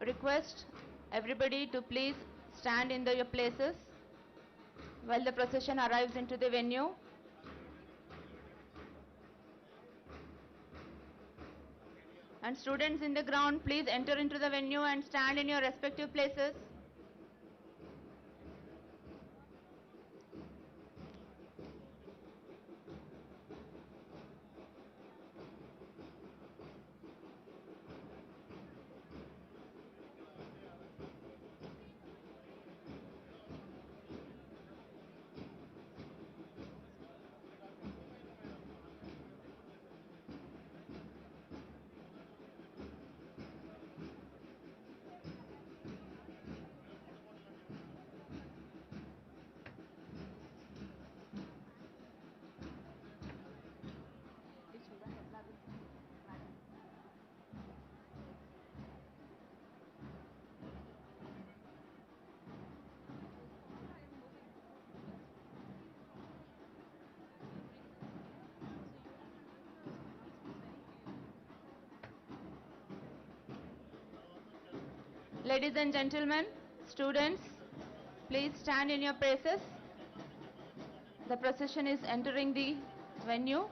Request everybody to please stand in your places while the procession arrives into the venue. And students in the ground, please enter into the venue and stand in your respective places. Ladies and gentlemen, students, please stand in your places. The procession is entering the venue.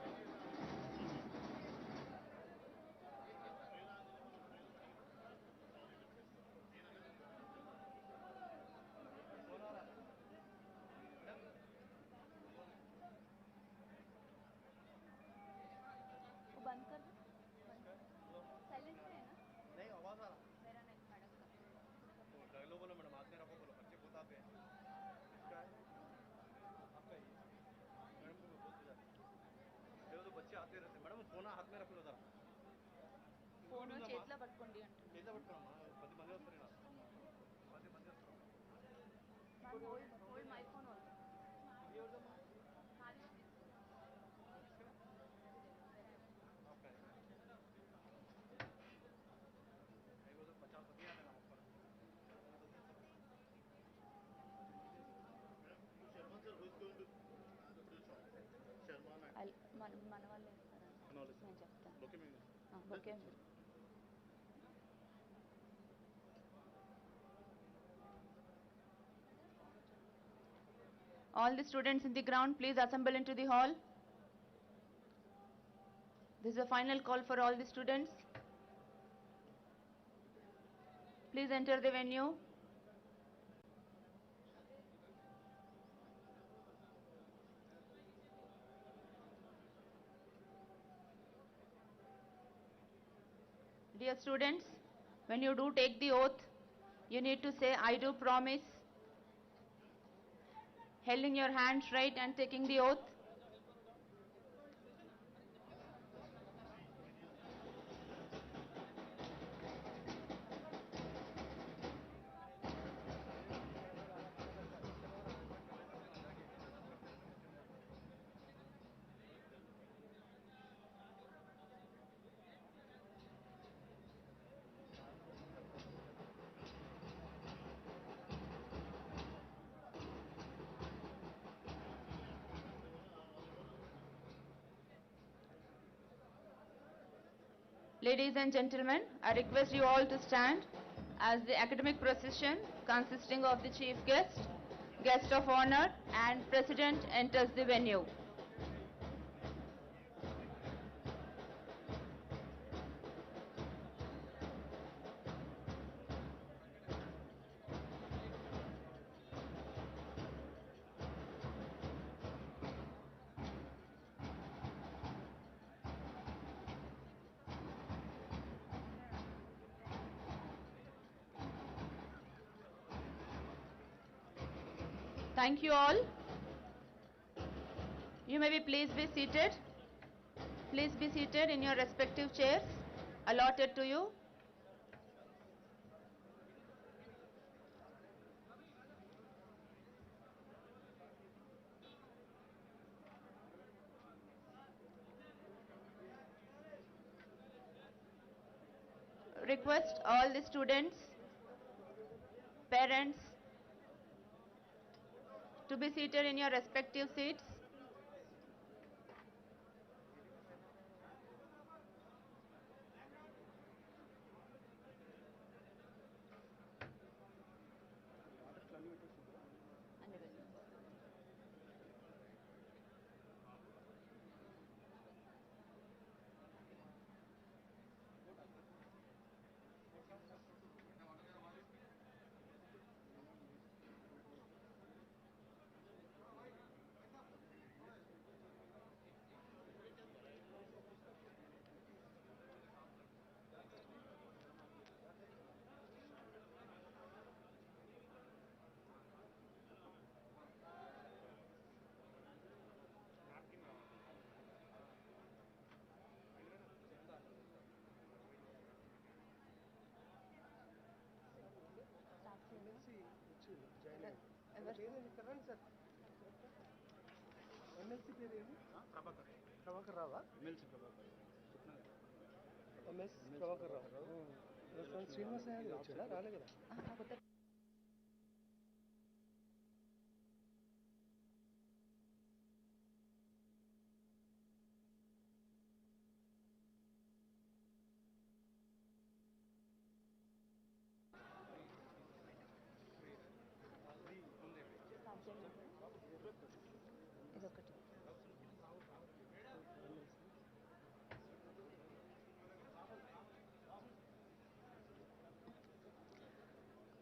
All the students in the ground, please assemble into the hall. This is a final call for all the students. Please enter the venue. Dear students, when you do take the oath, you need to say, "I do promise," holding your hand straight and taking the oath. Ladies and gentlemen, I request you all to stand as the academic procession consisting of the chief guest, guest of honor and president enters the venue. Thank you all. You may please be seated. Please be seated in your respective chairs allotted to you. Request all the students, parents, to be seated in your respective seats. MLC పేరు ఏమి? ప్రభాకర్ రావా? MS Prabhakar రావు. శ్రీనివాస యాదవ్ వచ్చాడా? రాలే కదా.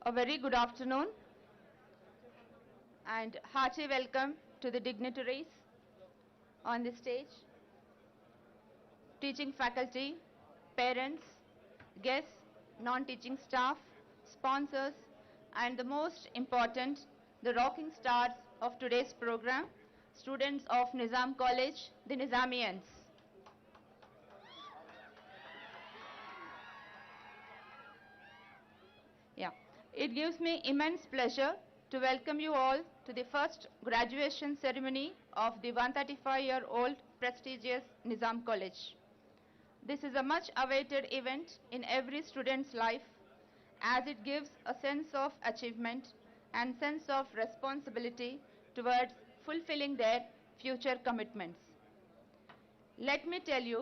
A very good afternoon and hearty welcome to the dignitaries on the stage, teaching faculty, parents, guests, non-teaching staff, sponsors, and the most important, the rocking stars of today's program, students of Nizam College, the Nizamians. Yeah. It gives me immense pleasure to welcome you all to the first graduation ceremony of the 135-year-old prestigious Nizam College. This is a much awaited event in every student's life as it gives a sense of achievement and sense of responsibility towards fulfilling their future commitments. Let me tell you,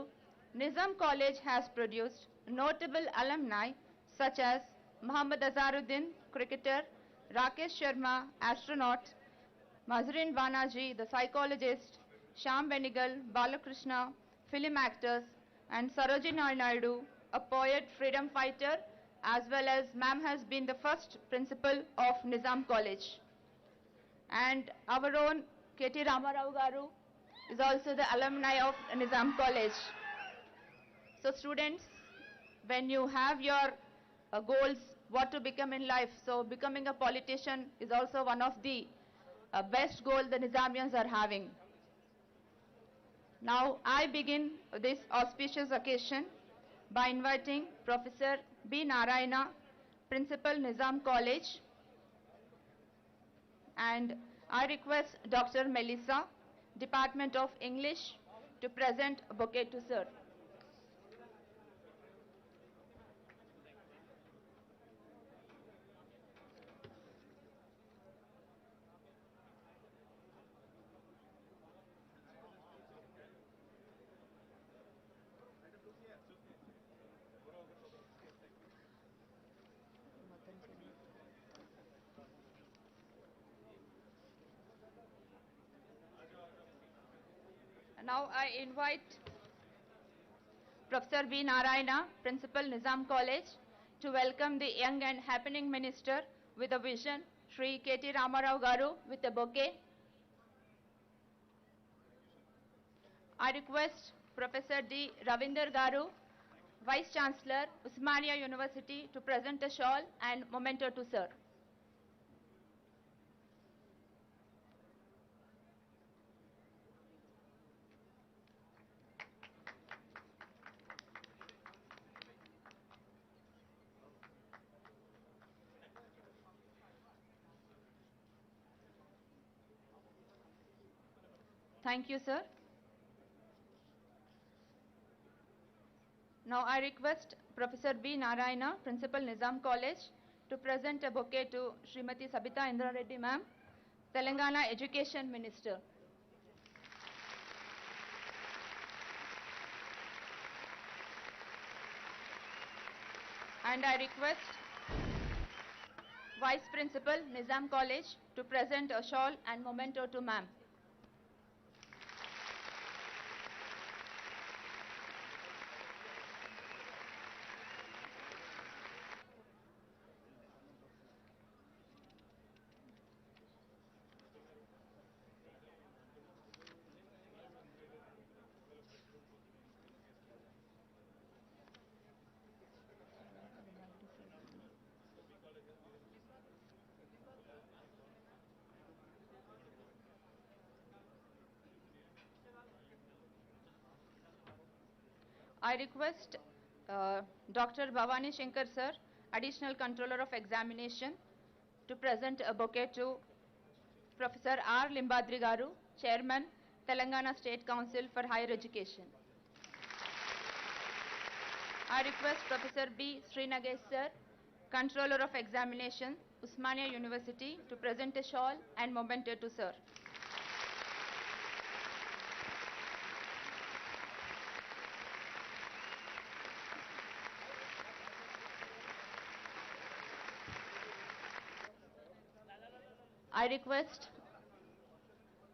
Nizam College has produced notable alumni such as Muhammad Azharuddin, cricketer, Rakesh Sharma, astronaut, Mazrin Banaji, the psychologist, Shyam Benegal, Balakrishna, film actors, and Sarojini Naidu, a poet, freedom fighter, as well as ma'am has been the first principal of Nizam College. And our own KT Ramarao Garu is also the alumni of Nizam College. So students, when you have your goals, what to become in life, so becoming a politician is also one of the best goals the Nizamians are having. Now I begin this auspicious occasion by inviting Professor B. Narayana, Principal Nizam College, and I request Dr. Melissa, Department of English, to present a bouquet to sir. Now I invite Professor B. Narayana, Principal Nizam College, to welcome the young and happening minister with a vision, Shri KT Ramarao Garu, with a bouquet. I request Professor D. Ravinder Garu, Vice Chancellor, Usmania University, to present a shawl and memento to sir. Thank you, sir. Now I request Professor B. Narayana, Principal Nizam College, to present a bouquet to Srimati Sabita Indra Reddy ma'am, Telangana Education Minister. And I request Vice Principal Nizam College to present a shawl and memento to ma'am. I request Dr. Bhavani Shankar sir, Additional Controller of Examination, to present a bouquet to Professor R. Limbadri Garu, Chairman, Telangana State Council for Higher Education. I request Professor B. Srinagesh Sir, Controller of Examination, Usmania University, to present a shawl and memento to Sir. I request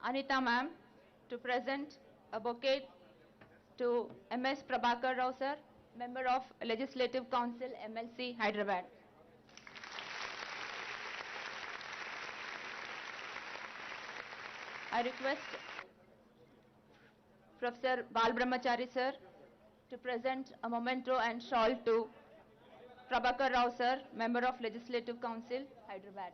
Anita ma'am to present a bouquet to MS Prabhakar Rao sir, Member of Legislative Council, MLC, Hyderabad. I request Professor Bal Brahmachari sir to present a memento and shawl to Prabhakar Rao sir, Member of Legislative Council, Hyderabad.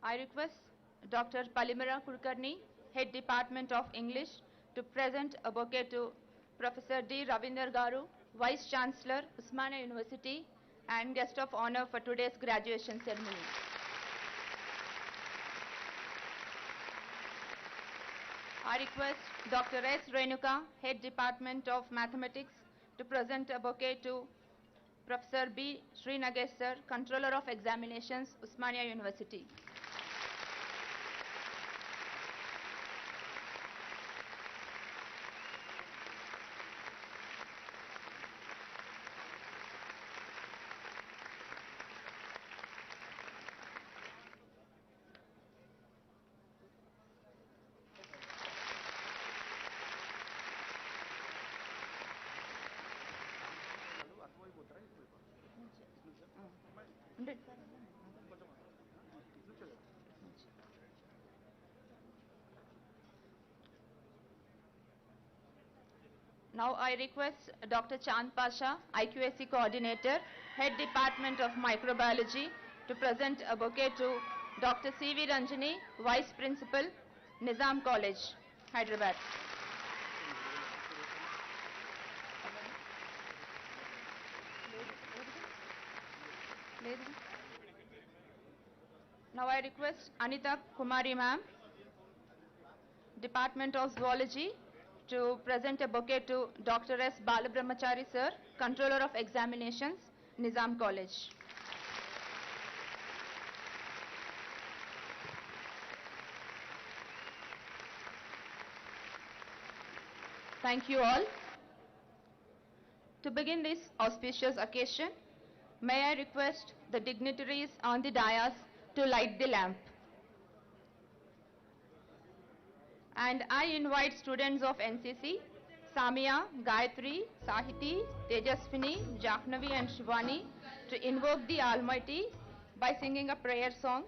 I request Dr. Palimara Kulkarni, Head Department of English, to present a bouquet to Professor D. Ravinder Garu, Vice Chancellor, Usmania University, and Guest of Honor for today's graduation ceremony. I request Dr. S. Renuka, Head Department of Mathematics, to present a bouquet to Professor B. Srinagesh Sir, Controller of Examinations, Usmania University. Now I request Dr. Chand Pasha, IQAC Coordinator, Head Department of Microbiology, to present a bouquet to Dr. C.V. Ranjani, Vice Principal, Nizam College, Hyderabad. Now I request Anita Kumari ma'am, Department of Zoology, to present a bouquet to Dr. S. Balabrahmachari sir, Controller of Examinations, Nizam College. Thank you all. To begin this auspicious occasion, may I request the dignitaries on the dais to light the lamp. And I invite students of NCC, Samia, Gayatri, Sahiti, Tejaswini, Jahnavi and Shivani, to invoke the Almighty by singing a prayer song.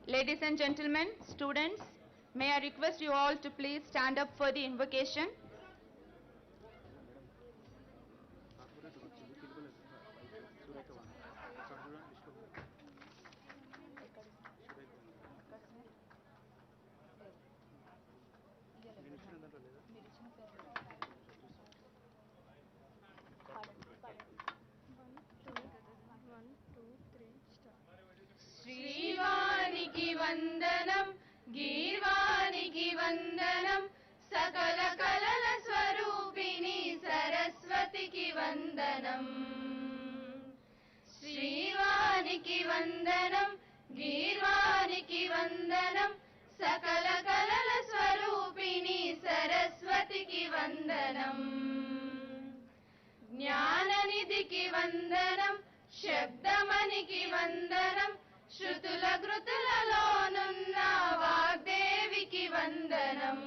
Ladies and gentlemen, students, may I request you all to please stand up for the invocation. శ్రీవానికి వందనం గీర్వానికి వందనం సకల కలల స్వరూపిణి సరస్వతికి వందనం శ్రీవానికి వందనం గీర్వానికి వందనం సకల కలల స్వరూపిణి సరస్వతికి వందనం జ్ఞాననిధికి వందనం శబ్దమనికి వందనం శృతుల కృతులలోనున్న వాగ్దేవికి వందనం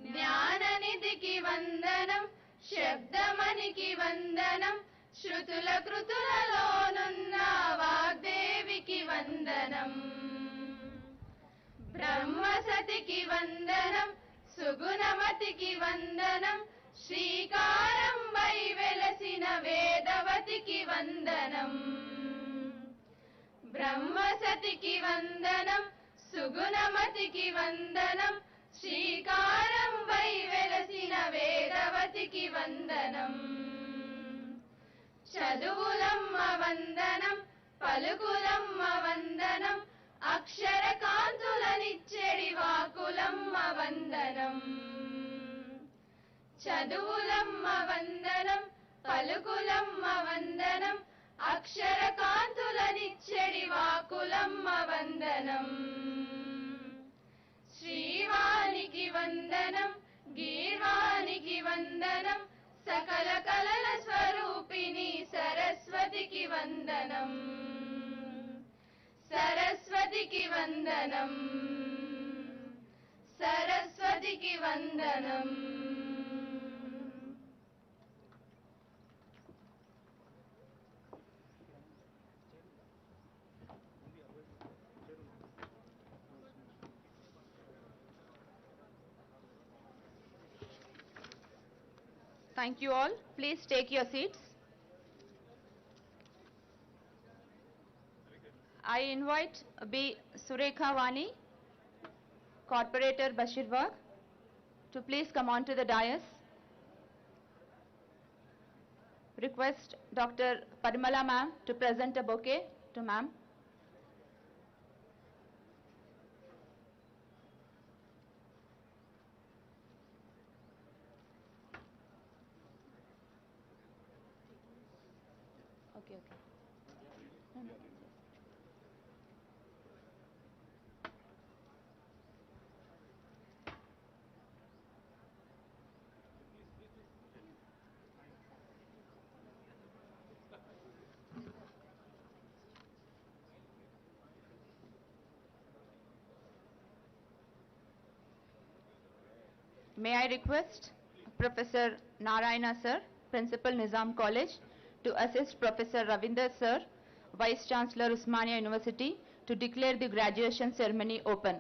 జ్ఞాననిధికి వందనం శబ్దమనికి వందనం శృతుల కృతులలోనున్న వాగ్దేవికి వందనం బ్రహ్మసతికి వందనం సుగుణమతికి వందనం శ్రీకారంబై వెలసిన వేదవతికి వందనం బ్రహ్మసతికి వందనం సుగుణమతికి వందనం శ్రీకారంబై వెలసిన వేదవతికి వందనం చదువులమ్మ వందనం పలుకులమ్మ వందనం అక్షర కాంతులనిచ్చెడి వాకులమ్మ వందనం చదువులమ్మ వందనం పలుకులమ్మ వందనం అక్షర కాంతులనిచ్చెడి వాకులమ్మ వందనం శ్రీవానికి వందనం గీర్వానికి వందనం సకల కలల స్వరూపిణి సరస్వతికి వందనం సరస్వతికి వందనం సరస్వతికి వందనం Thank you all. Please take your seats. I invite B. Surekha Vani, Corporator Bashirwag, to please come on to the dais. Request Dr. Parimala ma'am to present a bouquet to ma'am. Okay. No. May I request Professor Narayana sir, Principal Nizam College, to assist Professor Ravinder sir, Vice Chancellor Usmania University, to declare the graduation ceremony open.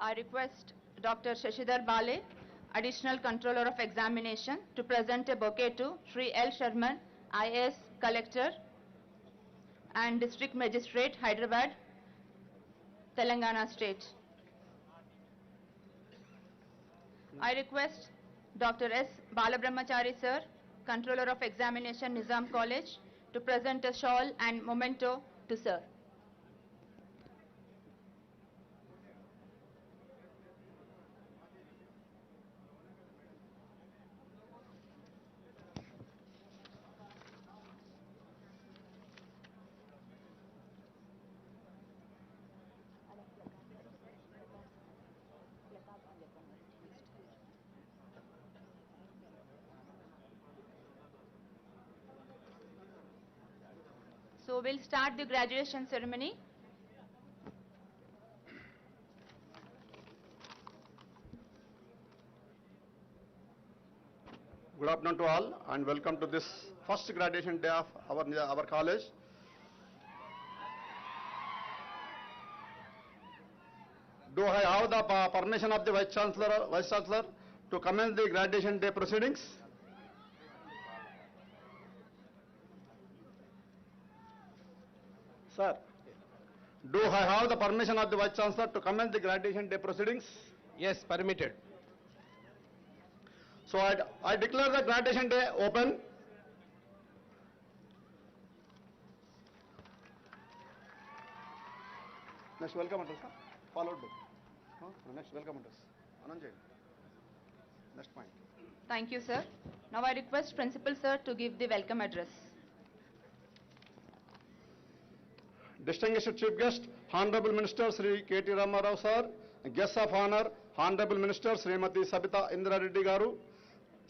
I request Dr. Shashidhar Bale, Additional Controller of Examination, to present a bouquet to Sri L. Sharman, IAS Collector and District Magistrate, Hyderabad, Telangana State. I request Dr. S. Balabrahmachari sir, Controller of Examination, Nizam College, to present a shawl and memento to sir. So we'll start the graduation ceremony. Good afternoon to all and welcome to this first graduation day of our college. Do I have the permission of the Vice Chancellor to commence the graduation day proceedings? Sir, do I have the permission of the Vice Chancellor to commence the graduation day proceedings? Yes, permitted. So I declare the graduation day open. Next welcome address, followed by next welcome address. Anand, next point. Thank you, sir. Now I request Principal sir to give the welcome address. Distinguished Chief Guest, Honorable Minister Sri KT Ramarao sir, Guests of Honor, Honorable Minister Srimati Sabita Indra Reddy Garu,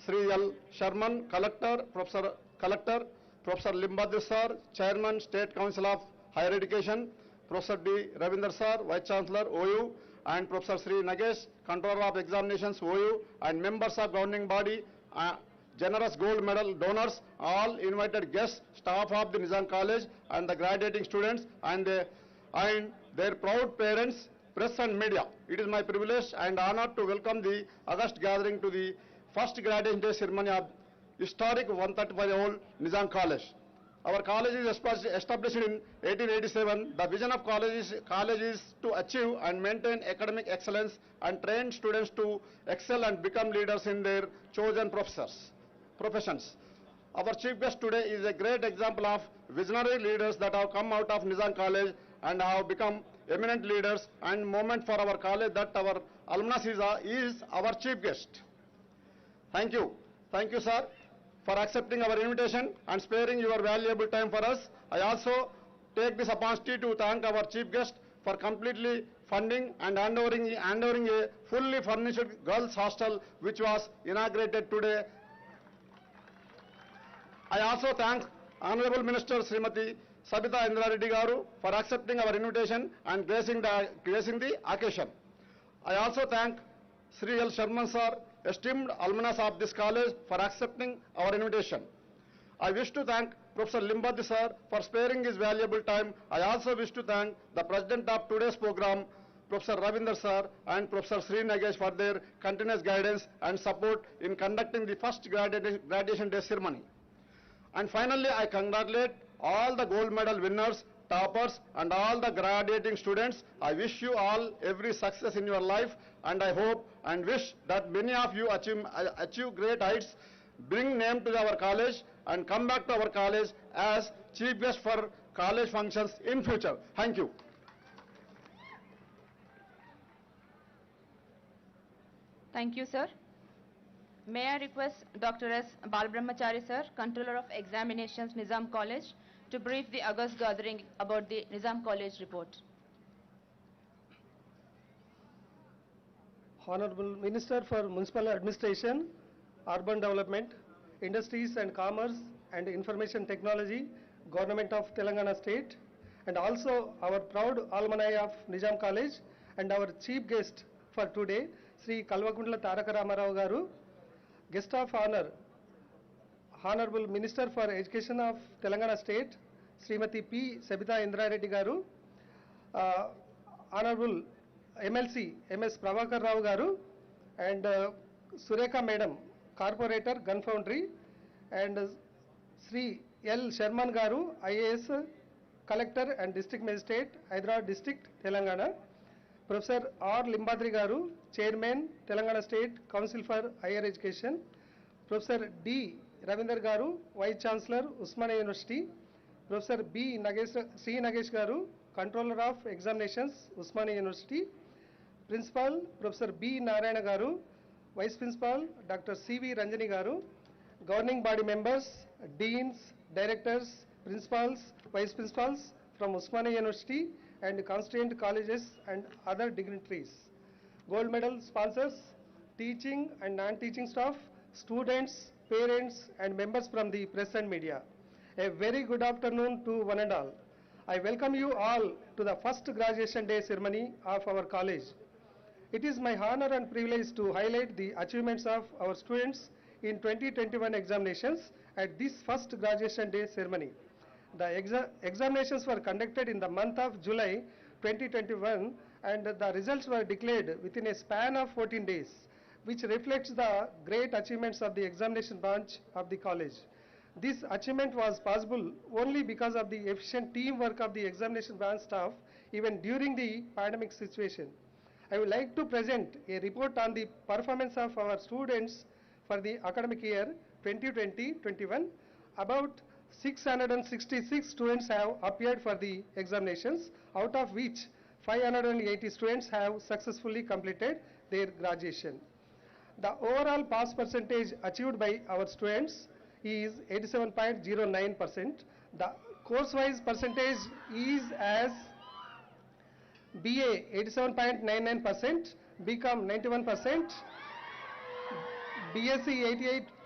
Sri L. Sharman, Collector, Professor Collector, Professor Limbadhi Sir, Chairman, State Council of Higher Education, Professor D. Ravinder Sir, Vice Chancellor, OU, and Professor Sri Nagesh, Controller of Examinations, OU, and members of governing body, generous gold medal donors, all invited guests, staff of the Nizam College, and the graduating students, and their proud parents, press and media. It is my privilege and honor to welcome the August gathering to the first graduation day ceremony of historic 135-year-old Nizam College. Our college is established in 1887. The vision of college is to achieve and maintain academic excellence and train students to excel and become leaders in their chosen professions. Our chief guest today is a great example of visionary leaders that have come out of Nizam College and have become eminent leaders, and moment for our college that our alumnus is our chief guest. Thank you. Thank you, sir, for accepting our invitation and sparing your valuable time for us. I also take this opportunity to thank our chief guest for completely funding and handovering a fully furnished girls' hostel which was inaugurated today. I also thank Honorable Minister Srimati Sabita Indra Reddy Garu for accepting our invitation and gracing the occasion. I also thank Sri L. Sharman Sir, esteemed alumnus of this college, for accepting our invitation. I wish to thank Professor Limbadhi Sir for sparing his valuable time. I also wish to thank the President of today's program, Professor Ravinder Sir, and Professor Sri Nagesh for their continuous guidance and support in conducting the first graduation day ceremony. And finally, I congratulate all the gold medal winners, toppers, and all the graduating students. I wish you all every success in your life, and I hope and wish that many of you achieve great heights, bring name to our college, and come back to our college as chief guest for college functions in future. Thank you. Thank you, sir. May I request Dr. S. Balbrahmachari sir, Controller of Examinations, Nizam College, to brief the August gathering about the Nizam College report. Honorable Minister for Municipal Administration, Urban Development, Industries and Commerce and Information Technology, Government of Telangana State, and also our proud alumni of Nizam College, and our chief guest for today, Sri Kalvakundla Taraka Ramarao Garu, guest of honor, Honorable Minister for Education of Telangana State, Srimati P. Sabita Indra Reddy Garu, Honorable MLC MS Prabhakar Rao Garu, and Sureka Madam, Corporator, Gun Foundry, and Sri L. Sharman Garu, IAS, Collector and District Magistrate, Hyderabad District, Telangana, Professor R. Limbadri Garu, Chairman, Telangana State Council for Higher Education, Professor D. Ravinder Garu, Vice Chancellor, Usmania University, Professor B. C. Nagesh Garu, Controller of Examinations, Usmania University, Principal, Professor B. Narayana Garu, Vice Principal, Dr. C. V. Ranjani Garu, Governing Body Members, Deans, Directors, Principals, Vice Principals from Usmania University and constituent colleges and other dignitaries, gold medal sponsors, teaching and non-teaching staff, students, parents and members from the press and media. A very good afternoon to one and all. I welcome you all to the first graduation day ceremony of our college. It is my honor and privilege to highlight the achievements of our students in 2021 examinations at this first graduation day ceremony. The examinations were conducted in the month of July 2021 and the results were declared within a span of 14 days, which reflects the great achievements of the examination branch of the college. This achievement was possible only because of the efficient teamwork of the examination branch staff even during the pandemic situation. I would like to present a report on the performance of our students for the academic year 2020-21. About 666 students have appeared for the examinations, out of which 580 students have successfully completed their graduation. The overall pass percentage achieved by our students is 87.09%. The course-wise percentage is as BA 87.99%, BCom 91%, BSc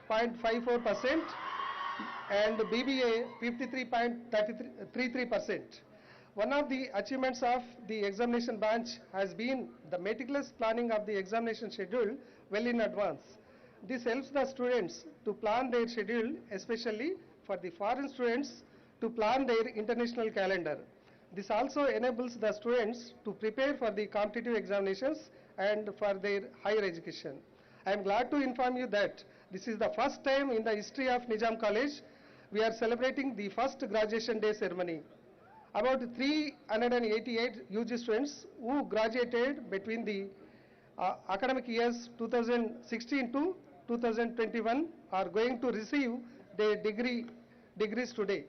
88.54%, and BBA 53.33%. One of the achievements of the examination branch has been the meticulous planning of the examination schedule well in advance. This helps the students to plan their schedule, especially for the foreign students to plan their international calendar. This also enables the students to prepare for the competitive examinations and for their higher education. I am glad to inform you that this is the first time in the history of Nizam College we are celebrating the first graduation day ceremony. About 388 UG students who graduated between the academic years 2016 to 2021 are going to receive their degrees today.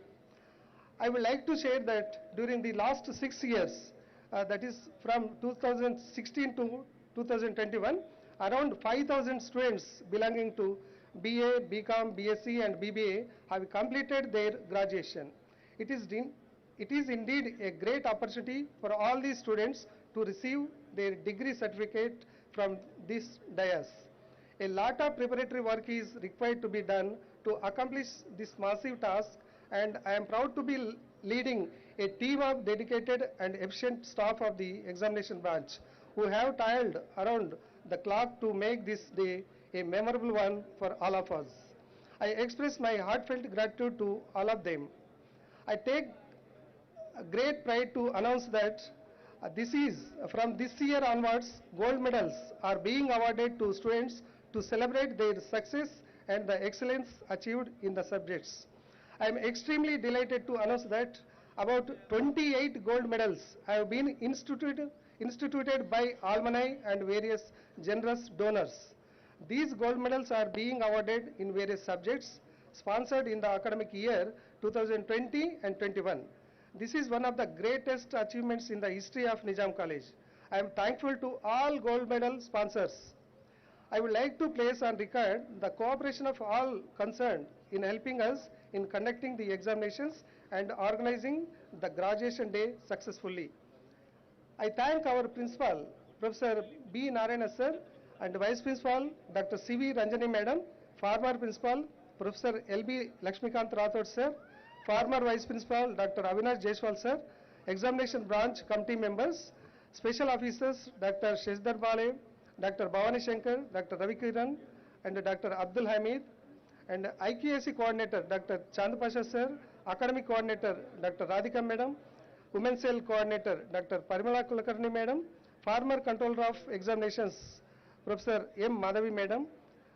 I would like to share that during the last 6 years, that is from 2016 to 2021, around 5,000 students belonging to BA, BCom, BSc and BBA have completed their graduation. It is indeed a great opportunity for all these students to receive their degree certificate from this dais. A lot of preparatory work is required to be done to accomplish this massive task, and I am proud to be leading a team of dedicated and efficient staff of the examination branch who have toiled around the clock to make this day a memorable one for all of us. I express my heartfelt gratitude to all of them. I take great pride to announce that from this year onwards, gold medals are being awarded to students to celebrate their success and the excellence achieved in the subjects. I am extremely delighted to announce that about 28 gold medals have been instituted by alumni and various generous donors. These gold medals are being awarded in various subjects sponsored in the academic year 2020 and 21. This is one of the greatest achievements in the history of Nizam College. I am thankful to all gold medal sponsors. I would like to place on record the cooperation of all concerned in helping us in conducting the examinations and organizing the graduation day successfully. I thank our principal, Professor B. Narayana sir, and Vice Principal, Dr. C.V. Ranjani Madam, former Principal, Professor L.B. Lakshmikant Rathod sir, former Vice Principal, Dr. Avinash Jaiswal sir, Examination Branch Committee members, Special Officers, Dr. Sheshdar Bale, Dr. Bhavani Shankar, Dr. Ravi Kiran, and Dr. Abdul Hamid, and IQAC Coordinator, Dr. Chand Pasha sir, Academic Coordinator, Dr. Radhika Madam, Women's Cell Coordinator, Dr. Parimala Kulkarni Madam, former Controller of Examinations, Professor M. Madhavi Madam,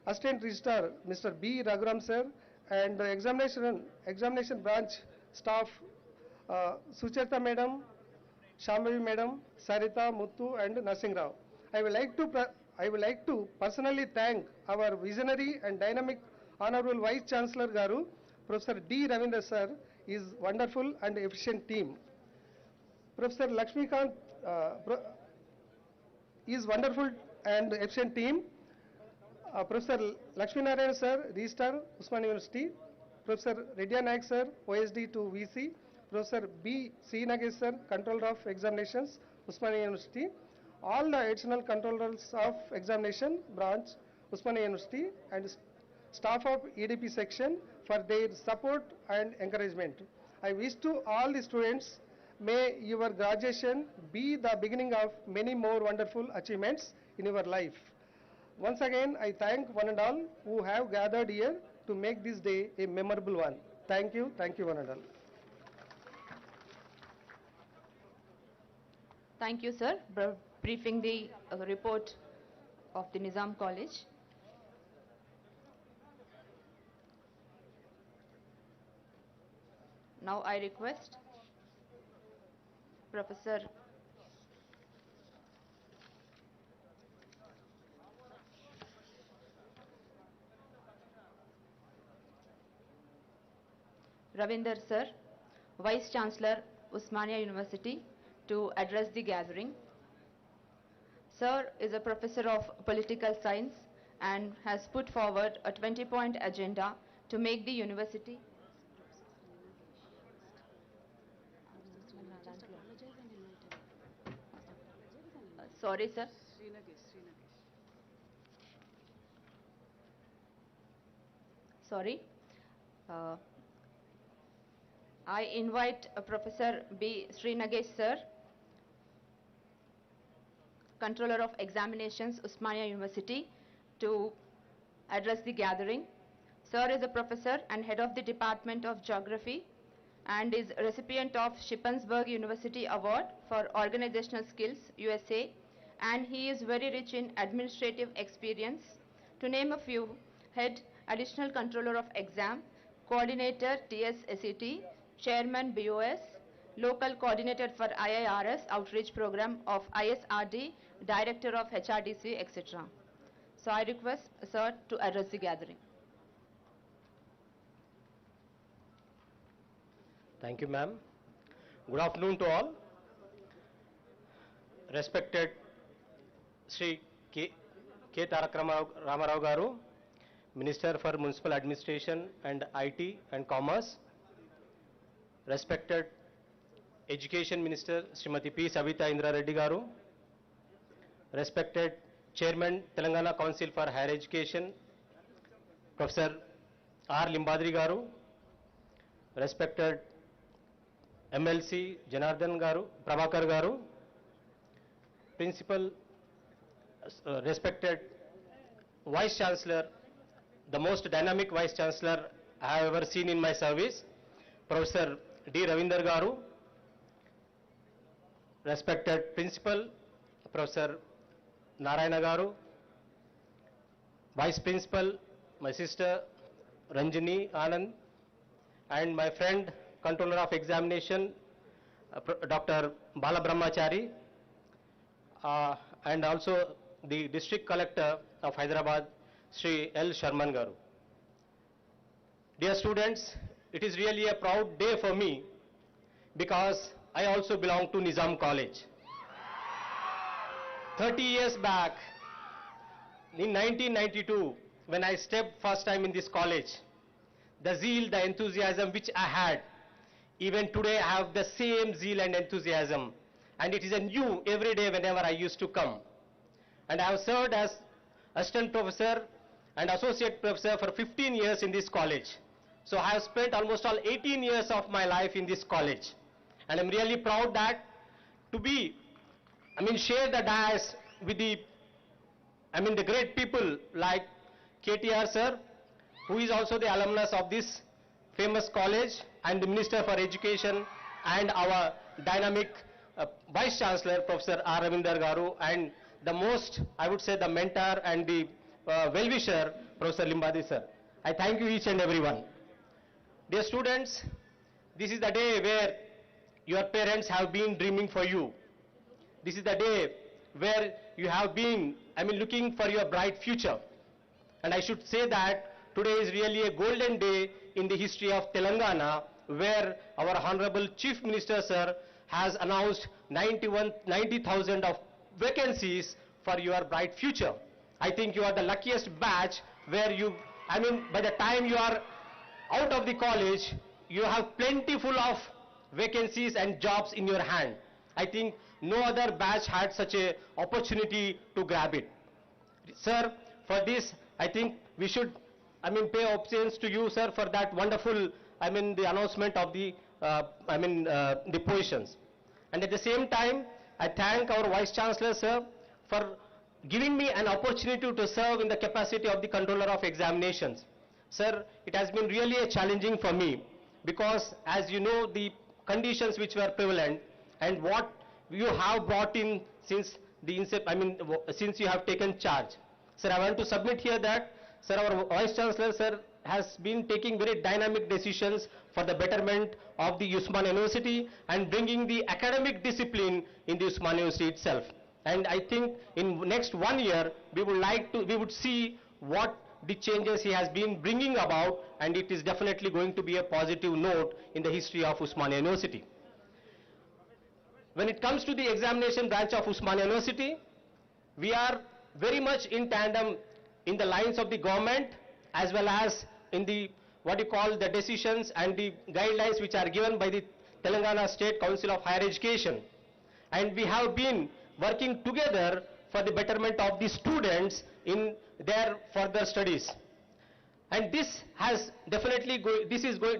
Assistant Registrar, Mr. B. Raghuram sir, and examination branch staff, Sucharta Madam, Shambhavi Madam, Sarita, Muthu, and Narsingh Rao. I would like to personally thank our visionary and dynamic Honorable Vice Chancellor Garu, Professor D. Ravindra sir, is wonderful and efficient team. Professor Lakshmikant is wonderful and efficient team. Professor Lakshmi Narayan sir, Registrar, Usman University. Professor Reddy Naik sir, OSD to VC. Professor B. C. Nagesh sir, Controller of Examinations, Usman University. All the additional controllers of examination branch, Usman University, and staff of EDP section for their support and encouragement. I wish to all the students, may your graduation be the beginning of many more wonderful achievements in your life. Once again, I thank one and all who have gathered here to make this day a memorable one. Thank you one and all. Thank you, sir, briefing the report of the Nizam College. Now I request Professor Ravinder sir, Vice Chancellor, Usmania University, to address the gathering. Sir is a professor of political science and has put forward a 20-point agenda to make the university sorry sir. Sorry. Uh, I invite Professor B. Sri Nagesh sir, Controller of Examinations, Usmania University, to address the gathering. Sir is a professor and head of the Department of Geography and is recipient of Shippensburg University Award for Organizational Skills, USA, and he is very rich in administrative experience. To name a few, Head Additional Controller of Exam, Coordinator TS-SET, Chairman BOS, Local Coordinator for IIRS Outreach Program of ISRD, Director of HRDC, etc. So I request Sir to address the gathering. Thank you, ma'am. Good afternoon to all. Respected Sri KTR Ramarao Garu, Minister for Municipal Administration and IT and Commerce. Respected Education Minister Srimati P. Savita Indra Reddy Garu. Respected Chairman Telangana Council for Higher Education, Professor R. Limbadri Garu. Respected MLC Janardhan Garu, Prabhakar Garu, Principal, respected Vice Chancellor, the most dynamic Vice Chancellor I have ever seen in my service, Professor D. Ravinder Garu, respected Principal, Professor Narayana Garu, Vice Principal, my sister Ranjini Anand, and my friend Controller of Examination, Dr. Bala Brahmachari, and also the District Collector of Hyderabad, Sri L. Sharman Garu. Dear students, it is really a proud day for me because I also belong to Nizam College. 30 years back, in 1992, when I stepped first time in this college, the zeal, the enthusiasm which I had, even today I have the same zeal and enthusiasm, and it is a new every day whenever I used to come. And I have served as assistant professor and associate professor for 15 years in this college. So I have spent almost all 18 years of my life in this college. And I'm really proud that to be, share the dais with the great people like KTR sir, who is also the alumnus of this famous college, and the Minister for Education, and our dynamic Vice Chancellor, Professor R. Ravinder Garu, and the most, I would say, the mentor and the well-wisher, Professor Limbadi sir. I thank you each and everyone. Dear students, this is the day where your parents have been dreaming for you. This is the day where you have been, looking for your bright future. And I should say that today is really a golden day in the history of Telangana, where our Honorable Chief Minister sir has announced 90,000 of vacancies for your bright future. I think you are the luckiest batch where you, by the time you are out of the college, you have plentiful of vacancies and jobs in your hand. I think no other batch had such a opportunity to grab it. Sir, for this, I think we should pay obeisance to you, sir, for that wonderful, the announcement of the, the positions. And at the same time, I thank our Vice Chancellor, sir, for giving me an opportunity to serve in the capacity of the Controller of Examinations. Sir, it has been really a challenging for me because, as you know, the conditions which were prevalent and what you have brought in since the since you have taken charge. Sir, I want to submit here that, sir, our Vice Chancellor, sir, has been taking very dynamic decisions for the betterment of the Usmania University and bringing the academic discipline in the Usmania University itself. And I think in next 1 year, we would see what the changes he has been bringing about, and it is definitely going to be a positive note in the history of Usmania University. When it comes to the examination branch of Usmania University, we are very much in tandem in the lines of the government as well as in the what you call the decisions and the guidelines which are given by the Telangana State Council of Higher Education. And we have been working together for the betterment of the students in their further studies. And this has definitely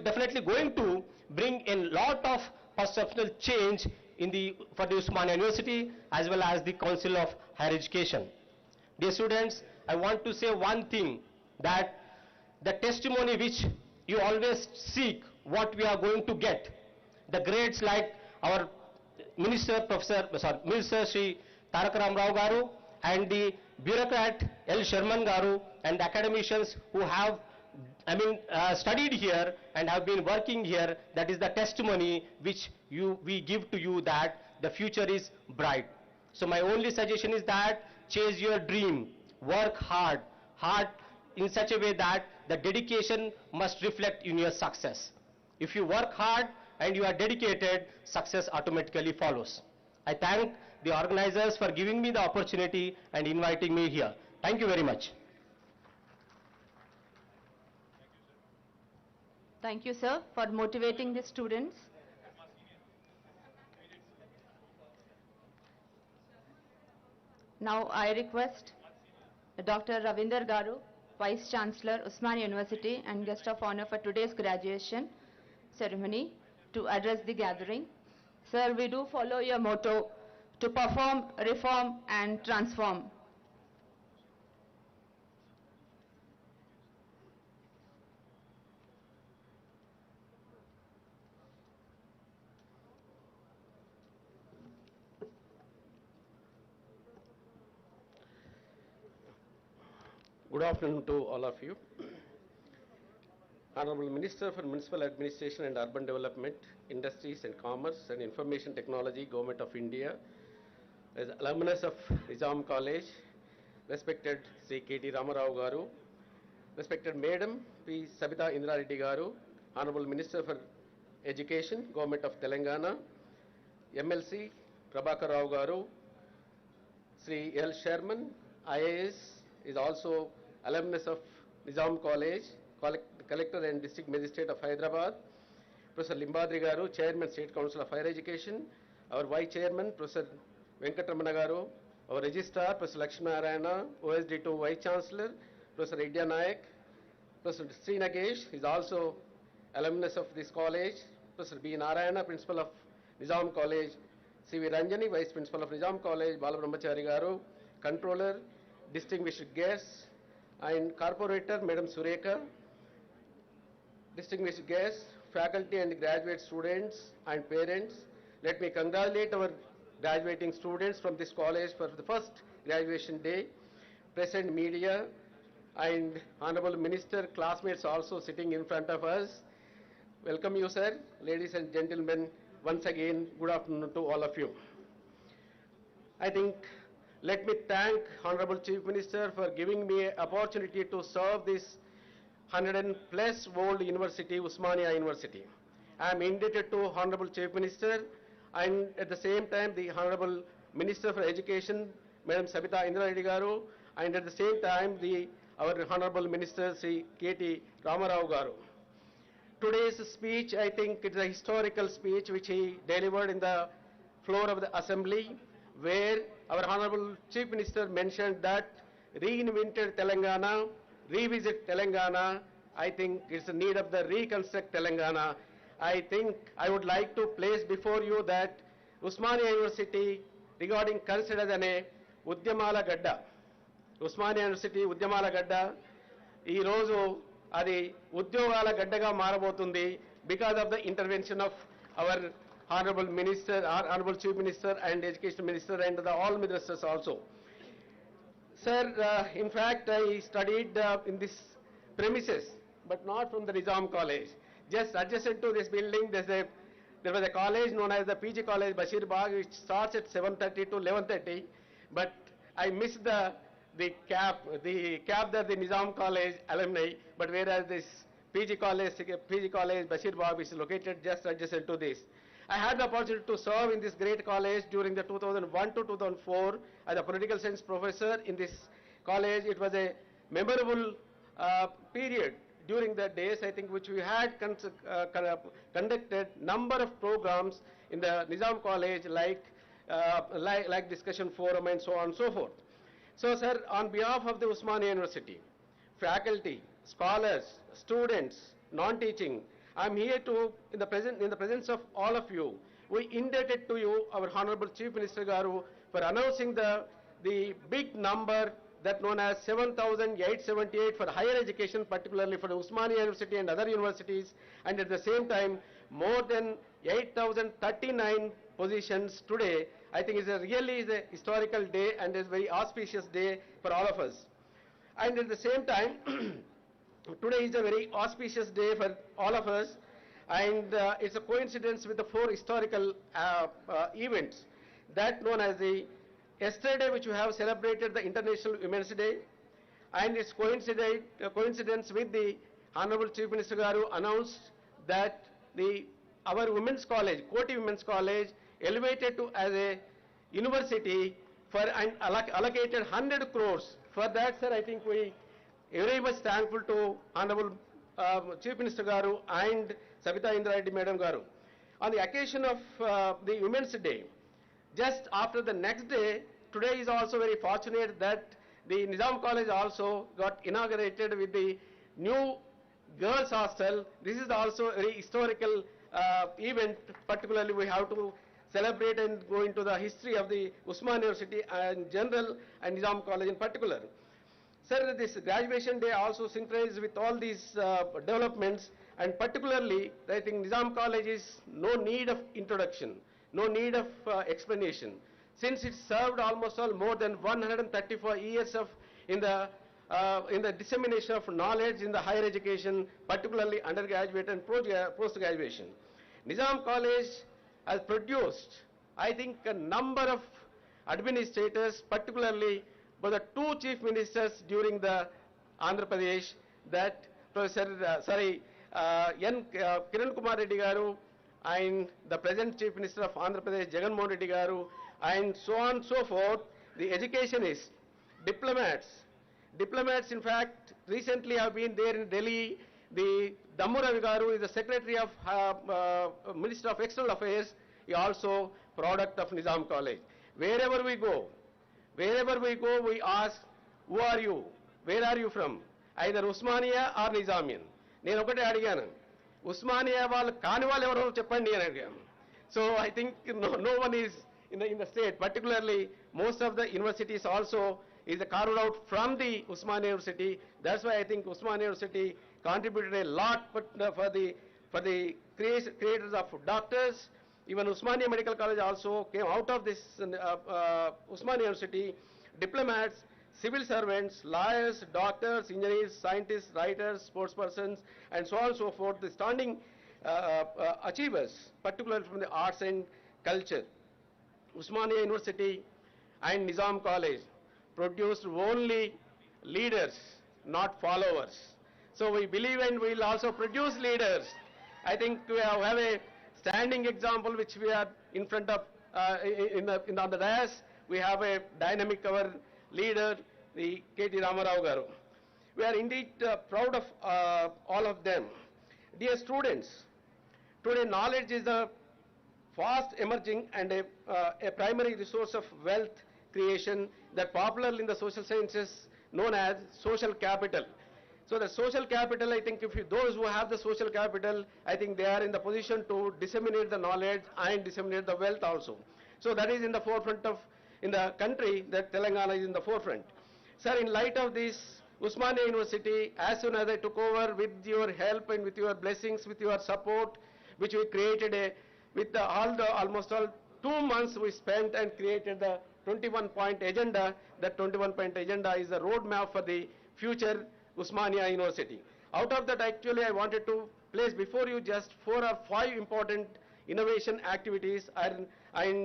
definitely going to bring in lot of perceptual change for the Usmania University as well as the Council of Higher Education. Dear students, I want to say one thing, that the testimony which you always seek, what we are going to get, the grades like our Minister Sri Tarak Ram Rao Garu and the bureaucrat L. Sharman Garu and the academicians who have studied here and have been working here, that is the testimony which we give to you that the future is bright. So my only suggestion is that chase your dream, work hard in such a way that the dedication must reflect in your success. If you work hard and you are dedicated, success automatically follows. I thank the organizers for giving me the opportunity and inviting me here. Thank you very much. Thank you, sir, for motivating the students. Now I request Dr. Ravinder Garu, Vice Chancellor, Usmania University and Guest of Honor for today's graduation ceremony, to address the gathering. Sir, we do follow your motto to perform, reform and transform. Good afternoon to all of you. Honorable Minister for Municipal Administration and Urban Development, Industries and Commerce and Information Technology, Government of India, as alumnus of Nizam College, respected Sri KT Ramarao Garu, respected Madam P. Sabita Indra Reddy Garu, Honorable Minister for Education, Government of Telangana, MLC Prabhakar Rao Garu, Sri L. Sharman, IAS, is also alumnus of Nizam College, Collector and District Magistrate of Hyderabad, Professor Limbadri Garu, Chairman State Council of Higher Education, our Vice Chairman, Professor Venkatramana Garu, our Registrar, Professor Lakshmi Narayana, OSD2 Vice Chancellor, Professor Idya Nayak, Professor Sri Nagesh is also alumnus of this college, Professor B. Narayana, Principal of Nizam College, C.V. Ranjani, Vice Principal of Nizam College, Balabrahmachari Garu, Controller, distinguished guests, and Corporator, Madam Sureka, distinguished guests, faculty and graduate students and parents. Let me congratulate our graduating students from this college for the first graduation day, present media, and Honorable Minister, classmates also sitting in front of us. Welcome you, sir. Ladies and gentlemen, once again, good afternoon to all of you. I think, let me thank Honorable Chief Minister for giving me an opportunity to serve this 100+ old university, Usmania University. I am indebted to Honorable Chief Minister and at the same time the Honorable Minister for Education, Madam Sabita Indra Reddy Garu, and at the same time our Honorable Minister, Sri KT Ramarao Garu. Today's speech, I think it's a historical speech which he delivered in the floor of the Assembly, where our Honorable Chief Minister mentioned that reinvented Telangana, revisit Telangana. I think it's the need of the reconstruct Telangana. I think I would like to place before you that Usmania University regarding considered as a Udyamala Gadda. Usmania University Udyamala Gadda. Ee roju adi Udyogala Gaddaga marabotundi because of the intervention of our Honorable Minister, Honorable Chief Minister and Education Minister and all ministers also. Sir, in fact, I studied in this premises, but not from the Nizam College. Just adjacent to this building, there was a college known as the PG College, Bashir Bagh, which starts at 7:30 to 11:30. But I missed the cap that the Nizam College alumni. But whereas this PG College Bashir Bagh is located just adjacent to this. I had the opportunity to serve in this great college during the 2001 to 2004 as a political science professor in this college. It was a memorable period during the days, I think, which we had conducted number of programs in the Nizam College like discussion forum and so on and so forth. So, sir, on behalf of the Usmania University, faculty scholars, students, non-teaching, I'm here to, in the presence of all of you, we indebted to you, our Honorable Chief Minister Garu, for announcing the big number that known as 7,878 for higher education, particularly for the Usmania University and other universities, and at the same time, more than 8,039 positions today. I think it's really is a historical day and a very auspicious day for all of us. And at the same time, today is a very auspicious day for all of us, and it's a coincidence with the 4 historical events that known as the yesterday, which we have celebrated the International Women's Day, and it's coincidence with the Honorable Chief Minister Garu announced that our women's college, Koti Women's College, elevated to as a university for and allocated 100 crores. For that, sir, I think we very much thankful to Honorable Chief Minister Garu and Sabita Indra Reddy Madam Garu. On the occasion of the Women's Day, just after the next day, today is also very fortunate that the Nizam College also got inaugurated with the new girls hostel. This is also a very historical event. Particularly, we have to celebrate and go into the history of the Usman University in general and Nizam College in particular. Sir, this graduation day also synchronized with all these developments, and particularly, I think Nizam College is no need of introduction, no need of explanation, since it served almost more than 134 years in the dissemination of knowledge in the higher education, particularly undergraduate and post-graduation. Nizam College has produced, I think, a number of administrators, particularly by the 2 chief ministers during the Andhra Pradesh, that Professor, Kiran Kumar Reddy Garu, and the present Chief Minister of Andhra Pradesh, Jagan Mohan Reddy Garu, and so on and so forth. The educationists, diplomats. Diplomats, in fact, recently have been there in Delhi. The Dammu Ravi Garu is the Secretary of Minister of External Affairs. He also product of Nizam College. Wherever we go, we ask, who are you? Where are you from? Either Usmania or Nizamian. నేను ఒకటే అడిగాను, ఉస్మానియా వాళ్ళు కాని వాళ్ళు ఎవరో చెప్పండి అని అడిగాను. So I think no one is in the state, particularly most of the universities also is carved out from the Usmania University. That's why I think Usmania University contributed a lot for the creators of doctors. Even Usmania Medical College also came out of this Usmania University. Diplomats, civil servants, lawyers, doctors, engineers, scientists, writers, sportspersons, and so on and so forth, the standing achievers, particularly from the arts and culture. Usmania University and Nizam College produced only leaders, not followers. So we believe and we will also produce leaders. I think we have a standing example which we are in front of, on the dais. We have a dynamic our leader, the KT Ramarao Garu. We are indeed proud of all of them. Dear students, today knowledge is a fast emerging and a primary resource of wealth creation that popularly in the social sciences known as social capital. So the social capital, I think those who have the social capital, I think they are in the position to disseminate the knowledge and disseminate the wealth also. So that is in the forefront of, in the country, that Telangana is in the forefront. Sir, in light of this, Usmania University, as soon as I took over, with your help and with your blessings, with your support, which we created almost all 2 months we spent and created the 21-point agenda. That 21-point agenda is a roadmap for the future Usmania University. Out of that, actually, I wanted to place before you just 4 or 5 important innovation activities and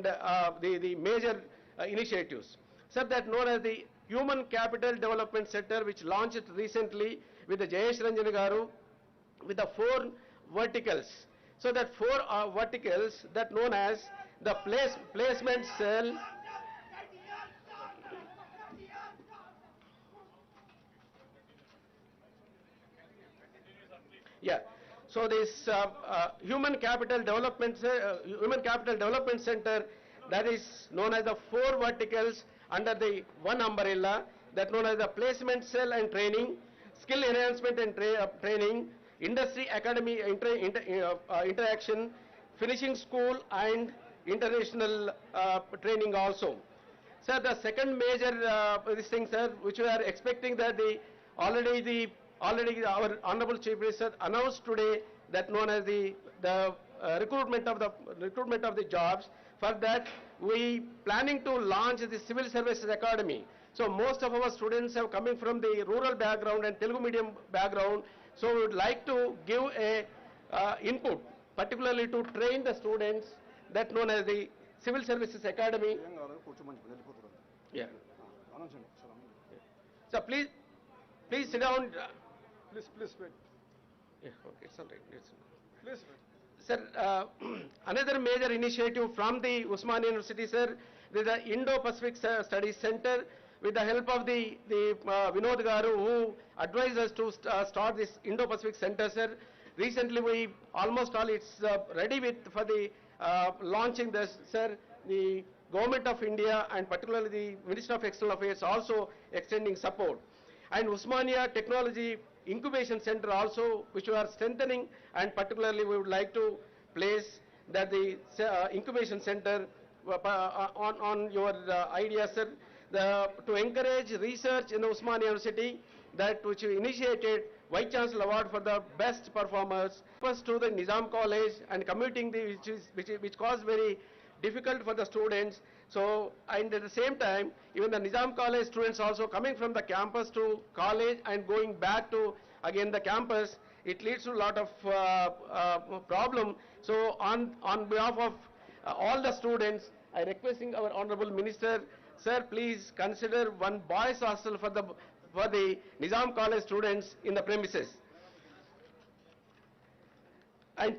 the major initiatives. Sir, that known as the Human Capital Development Center, which launched recently with the Jayesh Ranjan Garu, with the 4 verticals. So that 4 verticals that known as the placement cell, yeah. So this Human Capital Development Center, that is known as the 4 verticals under the one umbrella, that known as the placement cell and training, skill enhancement and training, industry academy interaction, finishing school and international training also. Sir, the second major this thing, sir, which we are expecting that already our Honorable Chief Minister announced today that known as the recruitment of the jobs. For that, we planning to launch the Civil Services Academy. So most of our students have coming from the rural background and Telugu medium background. So we would like to give a input, particularly to train the students that known as the Civil Services Academy. Yeah. So please sit down. Please wait. Yeah, okay, it's all right. Please wait. Sir, another major initiative from the Usmania University, sir, with the Indo-Pacific Studies Center, with the help of the Vinod Garu, who advised us to start this Indo-Pacific Center, sir. Recently, we almost all it's ready for the launching this, sir. The Government of India and particularly the Ministry of External Affairs also extending support. And Usmania Technology Incubation Center also, which we are strengthening, and particularly we would like to place that the incubation center on your idea, sir, to encourage research in the Usmania University, that which we initiated Vice Chancellor Award for the best performers, first to the Nizam College and commuting which caused very difficult for the students. So, and at the same time, even the Nizam College students also coming from the campus to college and going back to again the campus, it leads to a lot of problem. So, on behalf of all the students, I requesting our Honorable Minister, sir, please consider one boys' hostel for the Nizam College students in the premises. And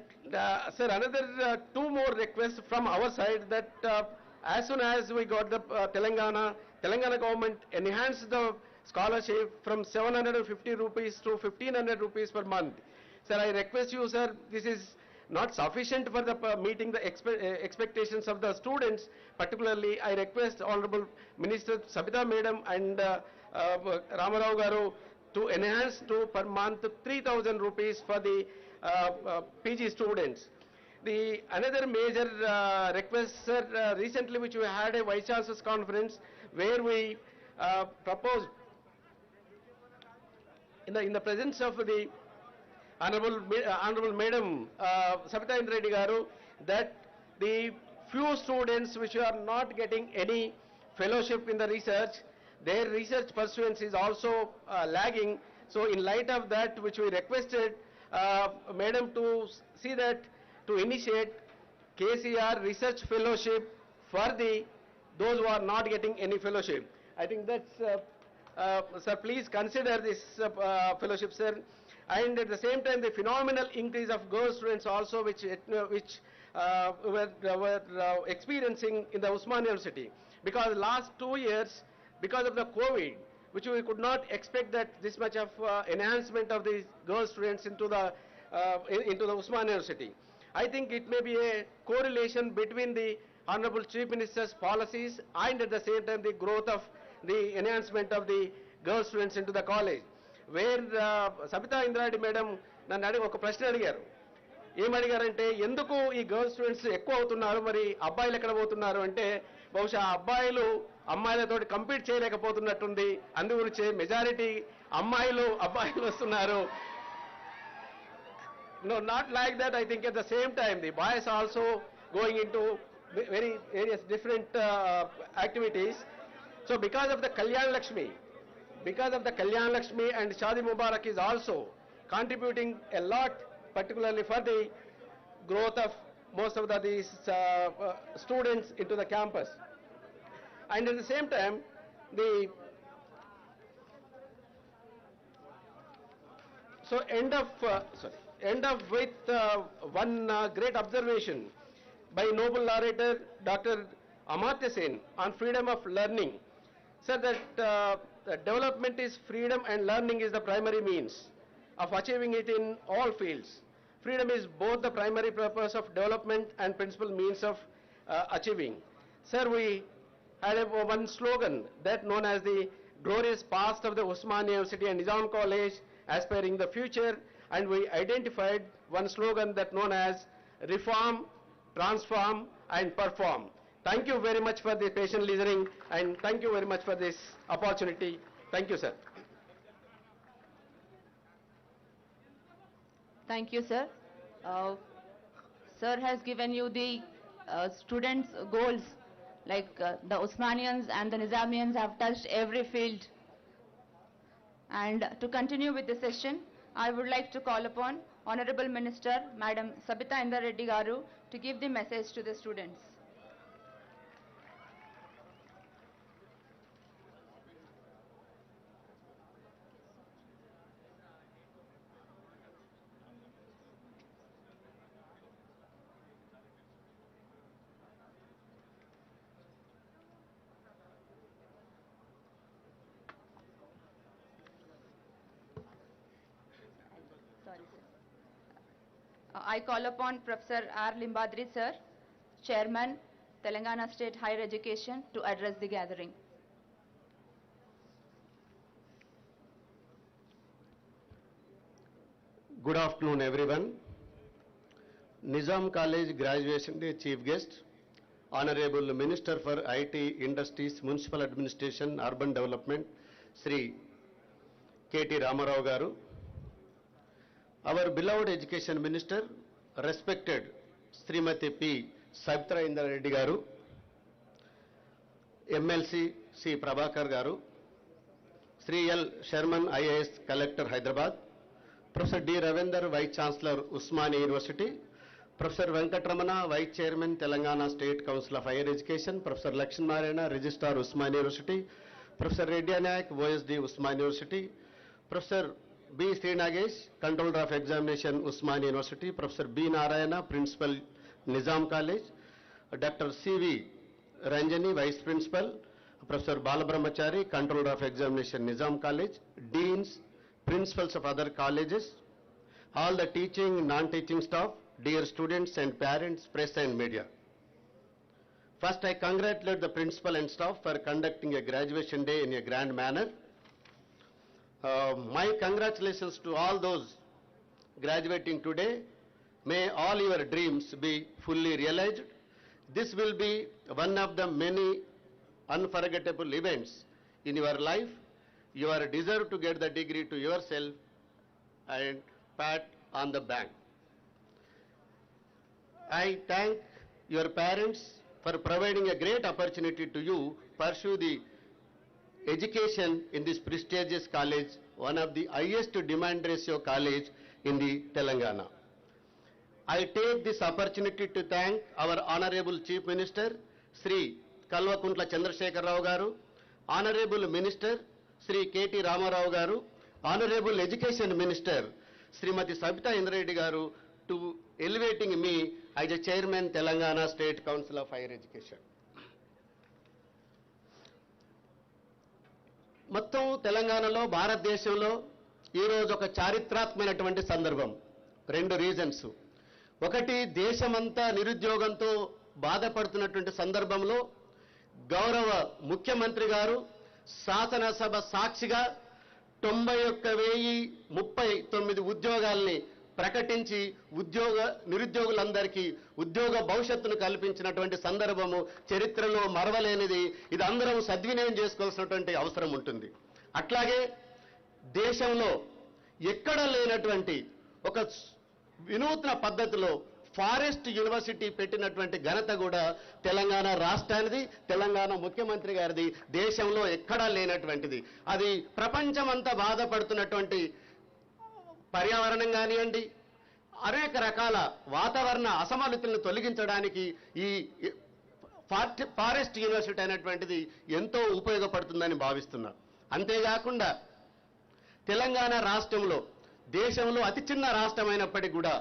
sir, another two more requests from our side, that as soon as we got the Telangana government enhanced the scholarship from 750 rupees to 1500 rupees per month. Sir, I request you, sir, this is not sufficient for the meeting the expectations of the students. Particularly, I request Honorable Minister Sabita Madam and Ramarao Garu to enhance to per month 3,000 rupees for the PG students. The another major request, sir, recently which we had a Vice Chancellor's conference where we proposed in the presence of the Honorable Madam Sabita Reddy Garu, that the few students which are not getting any fellowship in the research, their research pursuance is also lagging. So in light of that, which we requested Madam to see that to initiate KCR research fellowship for those who are not getting any fellowship. I think that's, sir, please consider this fellowship, sir. And at the same time, the phenomenal increase of girl students also, which were experiencing in the Usmania University. Because last 2 years, because of the COVID, which we could not expect that this much of enhancement of the girl students into the Usmania University. I think it may be a correlation between the Honorable Chief Minister's policies and at the same time the growth of the enhancement of the girl students into the college. Where Sabita Indradi Madam nanu adigi oka prashna adigaru. Em adigarante enduku ee girl students ekku avutunnaru mari abbayilu ekkada potunnaru ante bahusha abbayilu అమ్మాయిలతోటి compete చేయలేకపోతున్నట్టుంది. అందుగురించి majority అమ్మాయిలు అబ్బాయిలు వస్తున్నారు. No, not like that. I think at the same time the boys also going into various different activities. So because of the Kalyan Lakshmi and Shadi Mubarak is also contributing a lot, particularly for the growth of most of these students into the campus. And at the same time, end up with one great observation by Nobel laureate Dr. Amartya Sen on freedom of learning. Said that development is freedom and learning is the primary means of achieving it in all fields. Freedom is both the primary purpose of development and principal means of achieving. Sir, we had one slogan that known as the glorious past of the Usmania University and Nizam College aspiring the future, and we identified one slogan that known as reform, transform, and perform. Thank you very much for the patient listening, and thank you very much for this opportunity. Thank you, sir. Thank you, sir. Sir has given you the students' goals, like the Osmanians and the Nizamians have touched every field. And to continue with the session, I would like to call upon Honorable Minister, Madam Sabita Indra Reddy Garu, to give the message to the students. Sorry, sir. I call upon Professor R. Limbadri, sir, Chairman, Telangana State Higher Education, to address the gathering. Good afternoon, everyone. Nizam College Graduation Day Chief Guest, Honorable Minister for IT, Industries, Municipal Administration, Urban Development, Sri KT Ramarao Garu. Our beloved Education Minister, respected Srimati P. Sabita Indra Reddy Garu, MLC C. Prabhakar Garu, Sri L. Sherman IAS Collector Hyderabad, Professor D. Ravindra, Vice Chancellor Usmania University, Professor Venkatramana, Vice Chairman Telangana State Council of Higher Education, Professor Lakshminarayana, Registrar Usmania University, Professor Reddy Nayak, OSD Usmania University, Professor B. Sri Nagesh, Controller of Examination Usmania University, Professor B. Narayana, Principal Nizam College, Dr. C.V. Ranjani, Vice Principal, Professor Balabrahmachari, Controller of Examination Nizam College, Deans, Principals of other colleges, all the teaching, non-teaching staff, dear students and parents, press and media. First, I congratulate the principal and staff for conducting a graduation day in a grand manner. My congratulations to all those graduating today. May all your dreams be fully realized. This will be one of the many unforgettable events in your life. You are deserve to get the degree to yourself and pat on the back. I thank your parents for providing a great opportunity to you pursue the education in this prestigious college, one of the highest demand ratio college in the Telangana. I take this opportunity to thank our Honorable Chief Minister, Sri Kalvakuntla Chandrasekhar Rao Garu, Honorable Minister, Sri KT Ramarao Garu, Honorable Education Minister, Srimati Sabita Indra Reddy Garu, to elevating me as a Chairman, Telangana State Council of Higher Education. మొత్తం తెలంగాణలో భారతదేశంలో ఈరోజు ఒక చారిత్రాత్మకమైనటువంటి సందర్భం. రెండు reasons. ఒకటి, దేశమంతా నిరుద్యోగంతో బాధపడుతున్నటువంటి సందర్భంలో గౌరవ ముఖ్యమంత్రి గారు శాసనసభ సాక్షిగా 91,039 ఉద్యోగాల్ని ప్రకటించి నిరుద్యోగులందరికీ ఉద్యోగ భవిష్యత్తును కల్పించినటువంటి సందర్భము చరిత్రలో మరవలేనిది. ఇది అందరం సద్వినియోగం చేసుకోవాల్సినటువంటి అవసరం ఉంటుంది. అట్లాగే దేశంలో ఎక్కడ లేనటువంటి ఒక వినూత్న పద్ధతిలో ఫారెస్ట్ యూనివర్సిటీ పెట్టినటువంటి ఘనత కూడా తెలంగాణ రాష్ట్రానిది, తెలంగాణ ముఖ్యమంత్రి గారిది. దేశంలో ఎక్కడా లేనటువంటిది. అది ప్రపంచమంతా బాధపడుతున్నటువంటి పర్యావరణం కానివ్వండి, అనేక రకాల వాతావరణ అసమతులను తొలగించడానికి ఈ ఫారెస్ట్ యూనివర్సిటీ అనేటువంటిది ఎంతో ఉపయోగపడుతుందని భావిస్తున్నా. అంతేకాకుండా తెలంగాణ రాష్ట్రంలో దేశంలో అతి చిన్న రాష్ట్రమైనప్పటికీ కూడా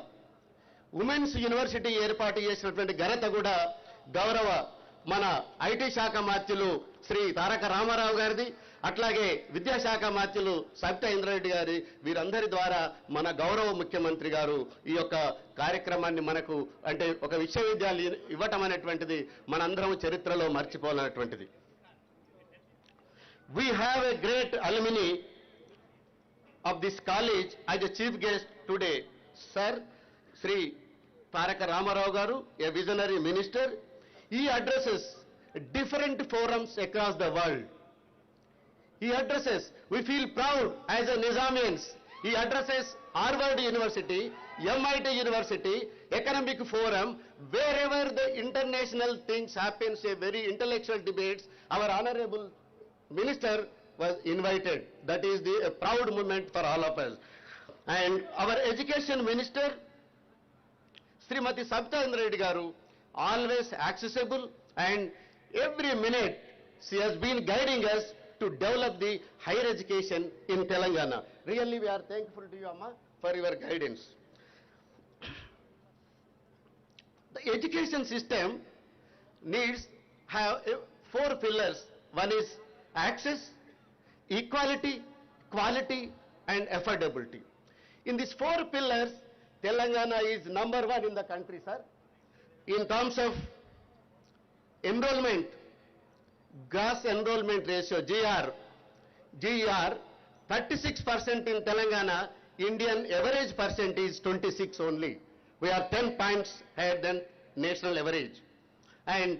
ఉమెన్స్ యూనివర్సిటీ ఏర్పాటు చేసినటువంటి ఘనత కూడా గౌరవ మన ఐటీ శాఖ మంత్రులు శ్రీ తారక రామారావు గారిది, అట్లాగే విద్యాశాఖ మంత్రులు సబితా ఇంద్రారెడ్డి గారి, వీరందరి ద్వారా మన గౌరవ ముఖ్యమంత్రి గారు ఈ యొక్క కార్యక్రమాన్ని మనకు అంటే ఒక విశ్వవిద్యాలయం ఇవ్వటం అనేటువంటిది మనందరం చరిత్రలో మర్చిపోలేనటువంటిది. We have a great alumni of this college as a chief guest today, Sir Sri Taraka Ramarao Garu, a visionary minister. He addresses different forums across the world. He addresses, we feel proud as a Nizamians, he addresses Harvard University, MIT University, Economic Forum, wherever the international things happens, a very intellectual debates, our honorable minister was invited. That is a proud moment for all of us. And our education minister, Srimati Sabita Reddy Garu, always accessible, and every minute she has been guiding us to develop the higher education in Telangana. Really, we are thankful to you, Amma, for your guidance. The education system needs have four pillars. One is access, equality, quality, and affordability. In these four pillars, Telangana is number one in the country, sir. In terms of enrollment, gross enrollment ratio, GER, 36% in Telangana, Indian average percent is 26 only. We are 10 points higher than national average. And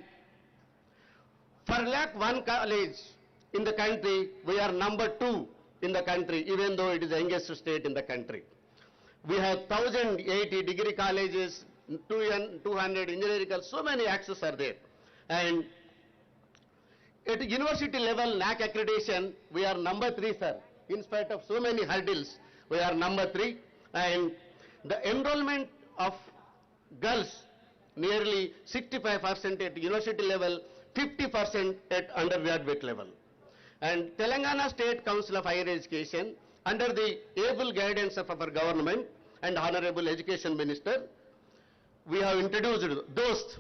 for lakh one college in the country, we are number 2 in the country, even though it is the youngest state in the country. We have 1,080 degree colleges, 200 engineering colleges, so many access are there. And at university level, NAC accreditation, we are number 3, sir. In spite of so many hurdles, we are number 3. And the enrollment of girls, nearly 65% at university level, 50% at undergraduate level. And Telangana State Council of Higher Education, under the able guidance of our government and Honorable Education Minister, we have introduced DOST.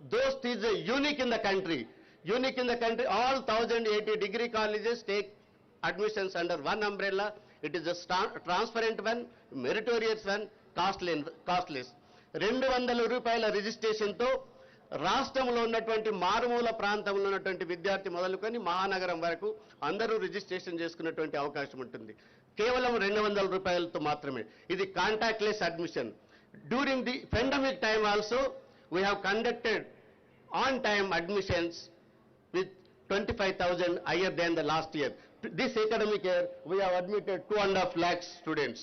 DOST is unique in the country. Unique in the country, all 1,080 degree colleges take admissions under one umbrella. It is a transparent one, meritorious one, costless. 200 రూపాయల రిజిస్ట్రేషన్తో రాష్ట్రంలో ఉన్నటువంటి మారుమూల ప్రాంతంలో ఉన్నటువంటి విద్యార్థి మొదలుకొని మహానగరం వరకు అందరూ రిజిస్ట్రేషన్ చేసుకునేటువంటి అవకాశం ఉంటుంది. కేవలం 200 రూపాయలతో మాత్రమే. ఇది contactless admission. During the pandemic time also, we have conducted on-time admissions with 25,000 higher than the last year. This academic year, we have admitted 2.5 lakhs students.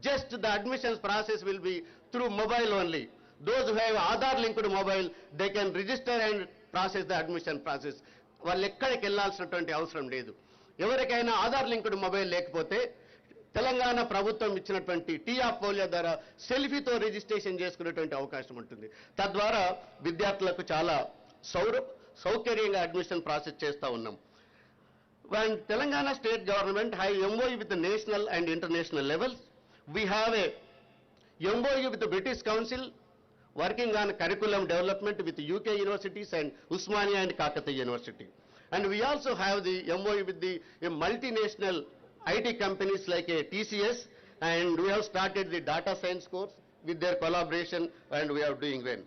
Just the admissions process will be through mobile only. Those who have Aadhaar linked mobile, they can register and process the admission process. వాళ్ళు ఎక్కడికి వెళ్ళాల్సినటువంటి అవసరం లేదు. ఎవరికైనా Aadhaar linked mobile లేకపోతే తెలంగాణ ప్రభుత్వం ఇచ్చినటువంటి టీఆప్ polio ద్వారా సెల్ఫీతో registration చేసుకునేటువంటి అవకాశం ఉంటుంది. తద్వారా విద్యార్థులకు చాలా సౌకర్యంగా అడ్మిషన్ ప్రాసెస్ చేస్తూ ఉన్నాం. When Telangana state government have MOU with the national and international levels, we have a MOU with the British Council working on curriculum development with UK universities and Usmania and Kakatiya University. And we also have the MOU with the multinational IT companies like TCS, and we have started the data science course with their collaboration, and we are doing well.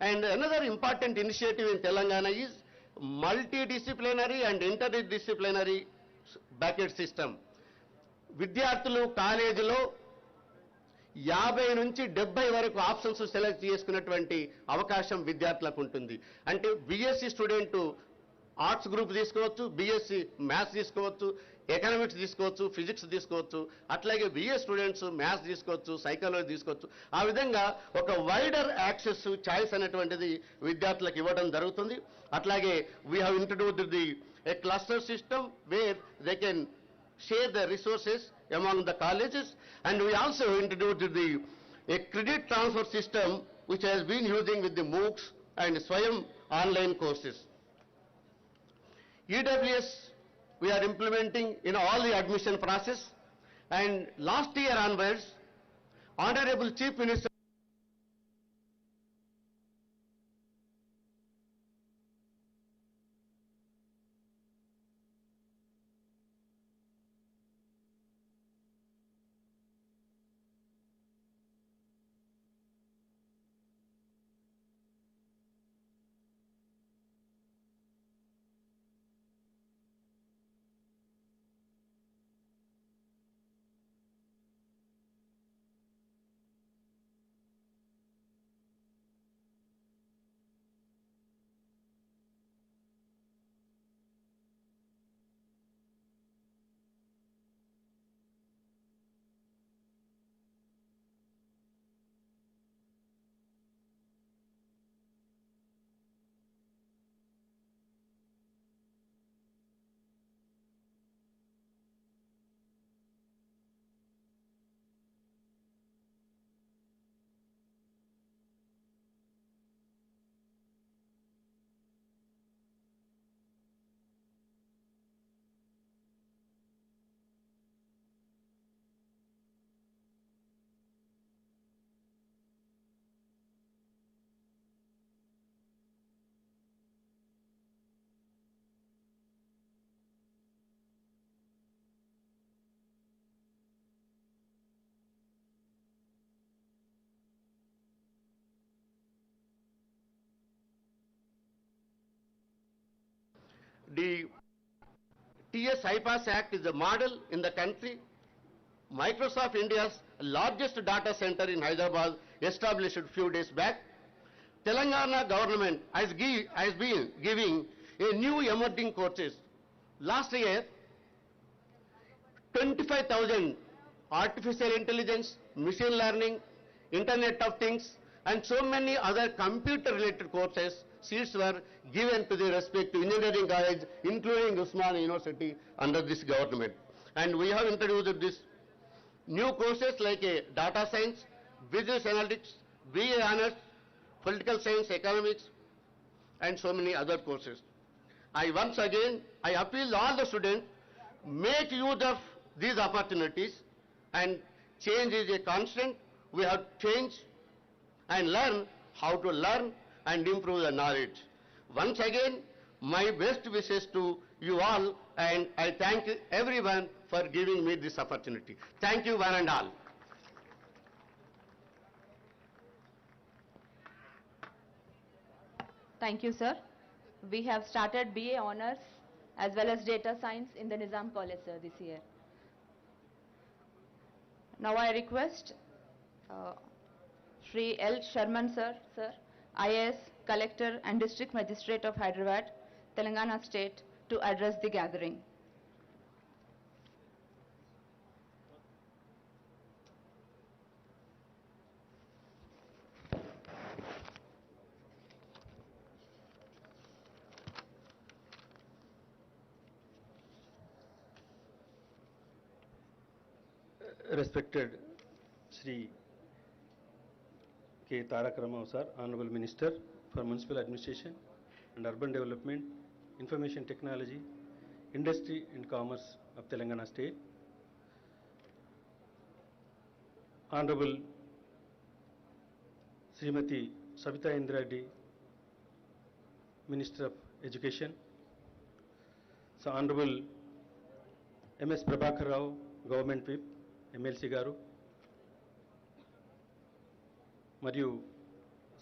And another important initiative in Telangana is multidisciplinary and interdisciplinary bucket system. విద్యార్థులు కాలేజీలో 50 నుంచి 70 వరకు options select చేసుకున్నటువంటి అవకాశం విద్యార్థులకు ఉంటుంది. అంటే BSc student arts group తీసుకోవచ్చు, బీఎస్సీ మ్యాథ్స్ తీసుకోవచ్చు, ఎకనామిక్స్ తీసుకోవచ్చు, ఫిజిక్స్ తీసుకోవచ్చు, అట్లాగే బిఏ స్టూడెంట్స్ మ్యాథ్స్ తీసుకోవచ్చు, సైకాలజీ తీసుకోవచ్చు. ఆ విధంగా ఒక వైడర్ యాక్సెస్ చాయిస్ అనేటువంటిది విద్యార్థులకు ఇవ్వడం జరుగుతుంది. అట్లాగే we have introduced the A cluster system where they can share the resources among the colleges, and we also introduced a credit transfer system which has been using with the MOOCs and Swayam online courses. EWS we are implementing in all the admission process, and last year onwards, Honorable Chief Minister the TS IPAS Act is a model in the country. Microsoft India's largest data center in Hyderabad established a few days back. Telangana government has been giving a new emerging courses. Last year, 25,000 artificial intelligence, machine learning, Internet of Things, and so many other computer-related courses, seats were given to the respective engineering college, including Usmania University, under this government. And we have introduced this new courses like data science, business analytics, BA honors, political science, economics, and so many other courses. Once again, I appeal all the students, make use of these opportunities, and change is a constant. We have to change and learn how to learn and improve the knowledge. Once again, my best wishes to you all, and I thank everyone for giving me this opportunity. Thank you one and all. Thank you, sir. We have started BA Honors as well as Data Science in the Nizam College, sir, this year. Now I request Shri L. Sharman, sir, IAS, Collector and District Magistrate of Hyderabad, Telangana State, to address the gathering. Respected Shri K. Tarak Ramao sir, Honorable Minister for Municipal Administration and Urban Development, Information Technology, Industry and Commerce of Telangana State, Honorable Srimati Savita Indra Reddy, Minister of Education, so Honorable M.S. Prabhakar Rao, Government Whip, MLC గారు మరియు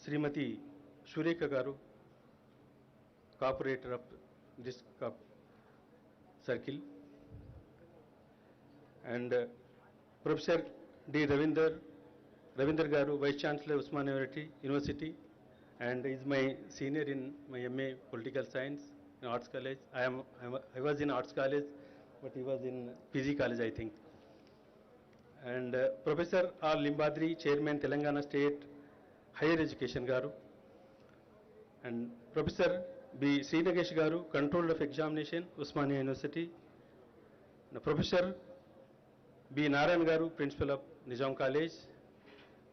Shrimati Surekha garu corporator of this circle and professor D Ravinder garu vice chancellor Osmania university and is my senior in my MA Political Science in Arts College. I was in Arts College, but he was in PG College, I think. And Professor R. Limbadri, Chairman Telangana State Higher Education Garu, and Professor B. Srinagesh Garu, Control of Examination, Usmania University, and Professor B. Narayan Garu, Principal of Nizam College,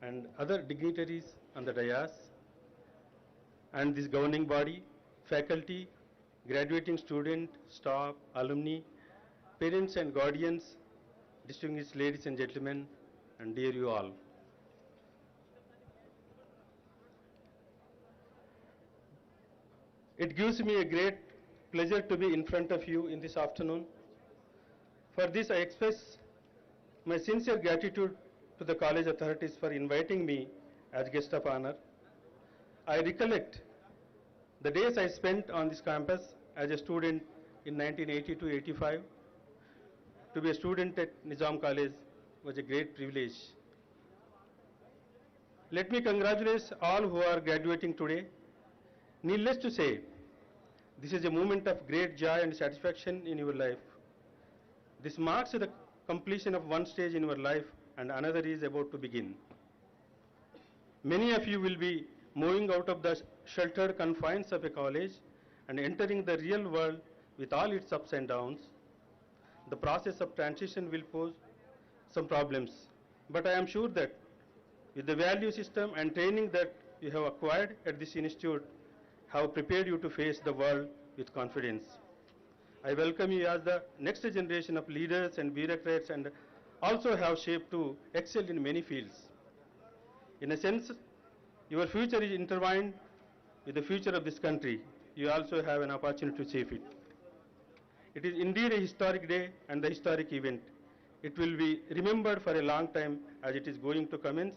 and other dignitaries on the dais, and this governing body, faculty, graduating student, staff, alumni, parents and guardians, distinguished ladies and gentlemen, and dear you all. It gives me a great pleasure to be in front of you in this afternoon. For this, I express my sincere gratitude to the college authorities for inviting me as guest of honor. I recollect the days I spent on this campus as a student in 1980 to 85. To be a student at Nizam College was a great privilege. Let me congratulate all who are graduating today. Needless to say, this is a moment of great joy and satisfaction in your life. This marks the completion of one stage in your life and another is about to begin. Many of you will be moving out of the sheltered confines of a college and entering the real world with all its ups and downs. The process of transition will pose some problems, but I am sure that with the value system and training that you have acquired at this institute have prepared you to face the world with confidence. I welcome you as the next generation of leaders and bureaucrats and also have shaped to excel in many fields. In a sense, your future is intertwined with the future of this country. You also have an opportunity to shape it. It is indeed a historic day and the historic event. It will be remembered for a long time as it is going to commence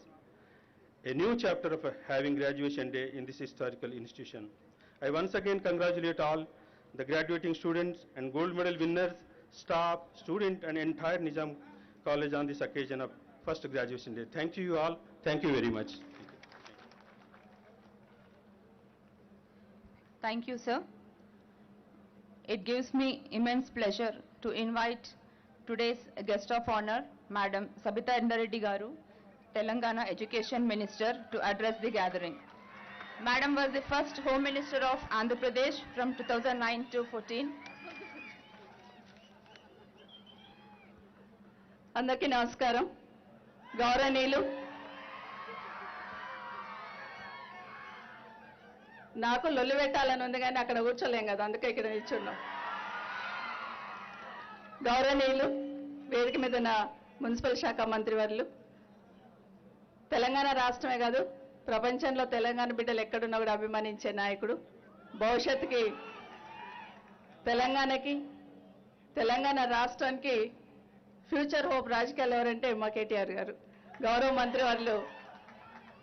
a new chapter of having graduation day in this historical institution. I once again congratulate all the graduating students and gold medal winners, staff, student and entire Nizam College on this occasion of first graduation day. Thank you all. Thank you very much. Thank you, sir. It gives me immense pleasure to invite today's guest of honor, Madam Sabita Indareddy Garu, Telangana Education Minister, to address the gathering. Madam was the first Home Minister of Andhra Pradesh from 2009 to 14. అందరికీ నమస్కారం. గౌరవనీయులు, నాకు లొల్లి పెట్టాలని ఉంది కానీ అక్కడ కూర్చోలేం కదా, అందుకే ఇక్కడ నిల్చున్నాం. గౌరవనీయులు, వేదిక మీద ఉన్న మున్సిపల్ శాఖ మంత్రివర్యులు, తెలంగాణ రాష్ట్రమే కాదు ప్రపంచంలో తెలంగాణ బిడ్డలు ఎక్కడున్నా కూడా అభిమానించే నాయకుడు, భవిష్యత్తుకి తెలంగాణకి తెలంగాణ రాష్ట్రానికి ఫ్యూచర్ హోప్ రాజకీయాలు ఎవరంటే మా కేటీఆర్ గారు. గౌరవ మంత్రివర్యులు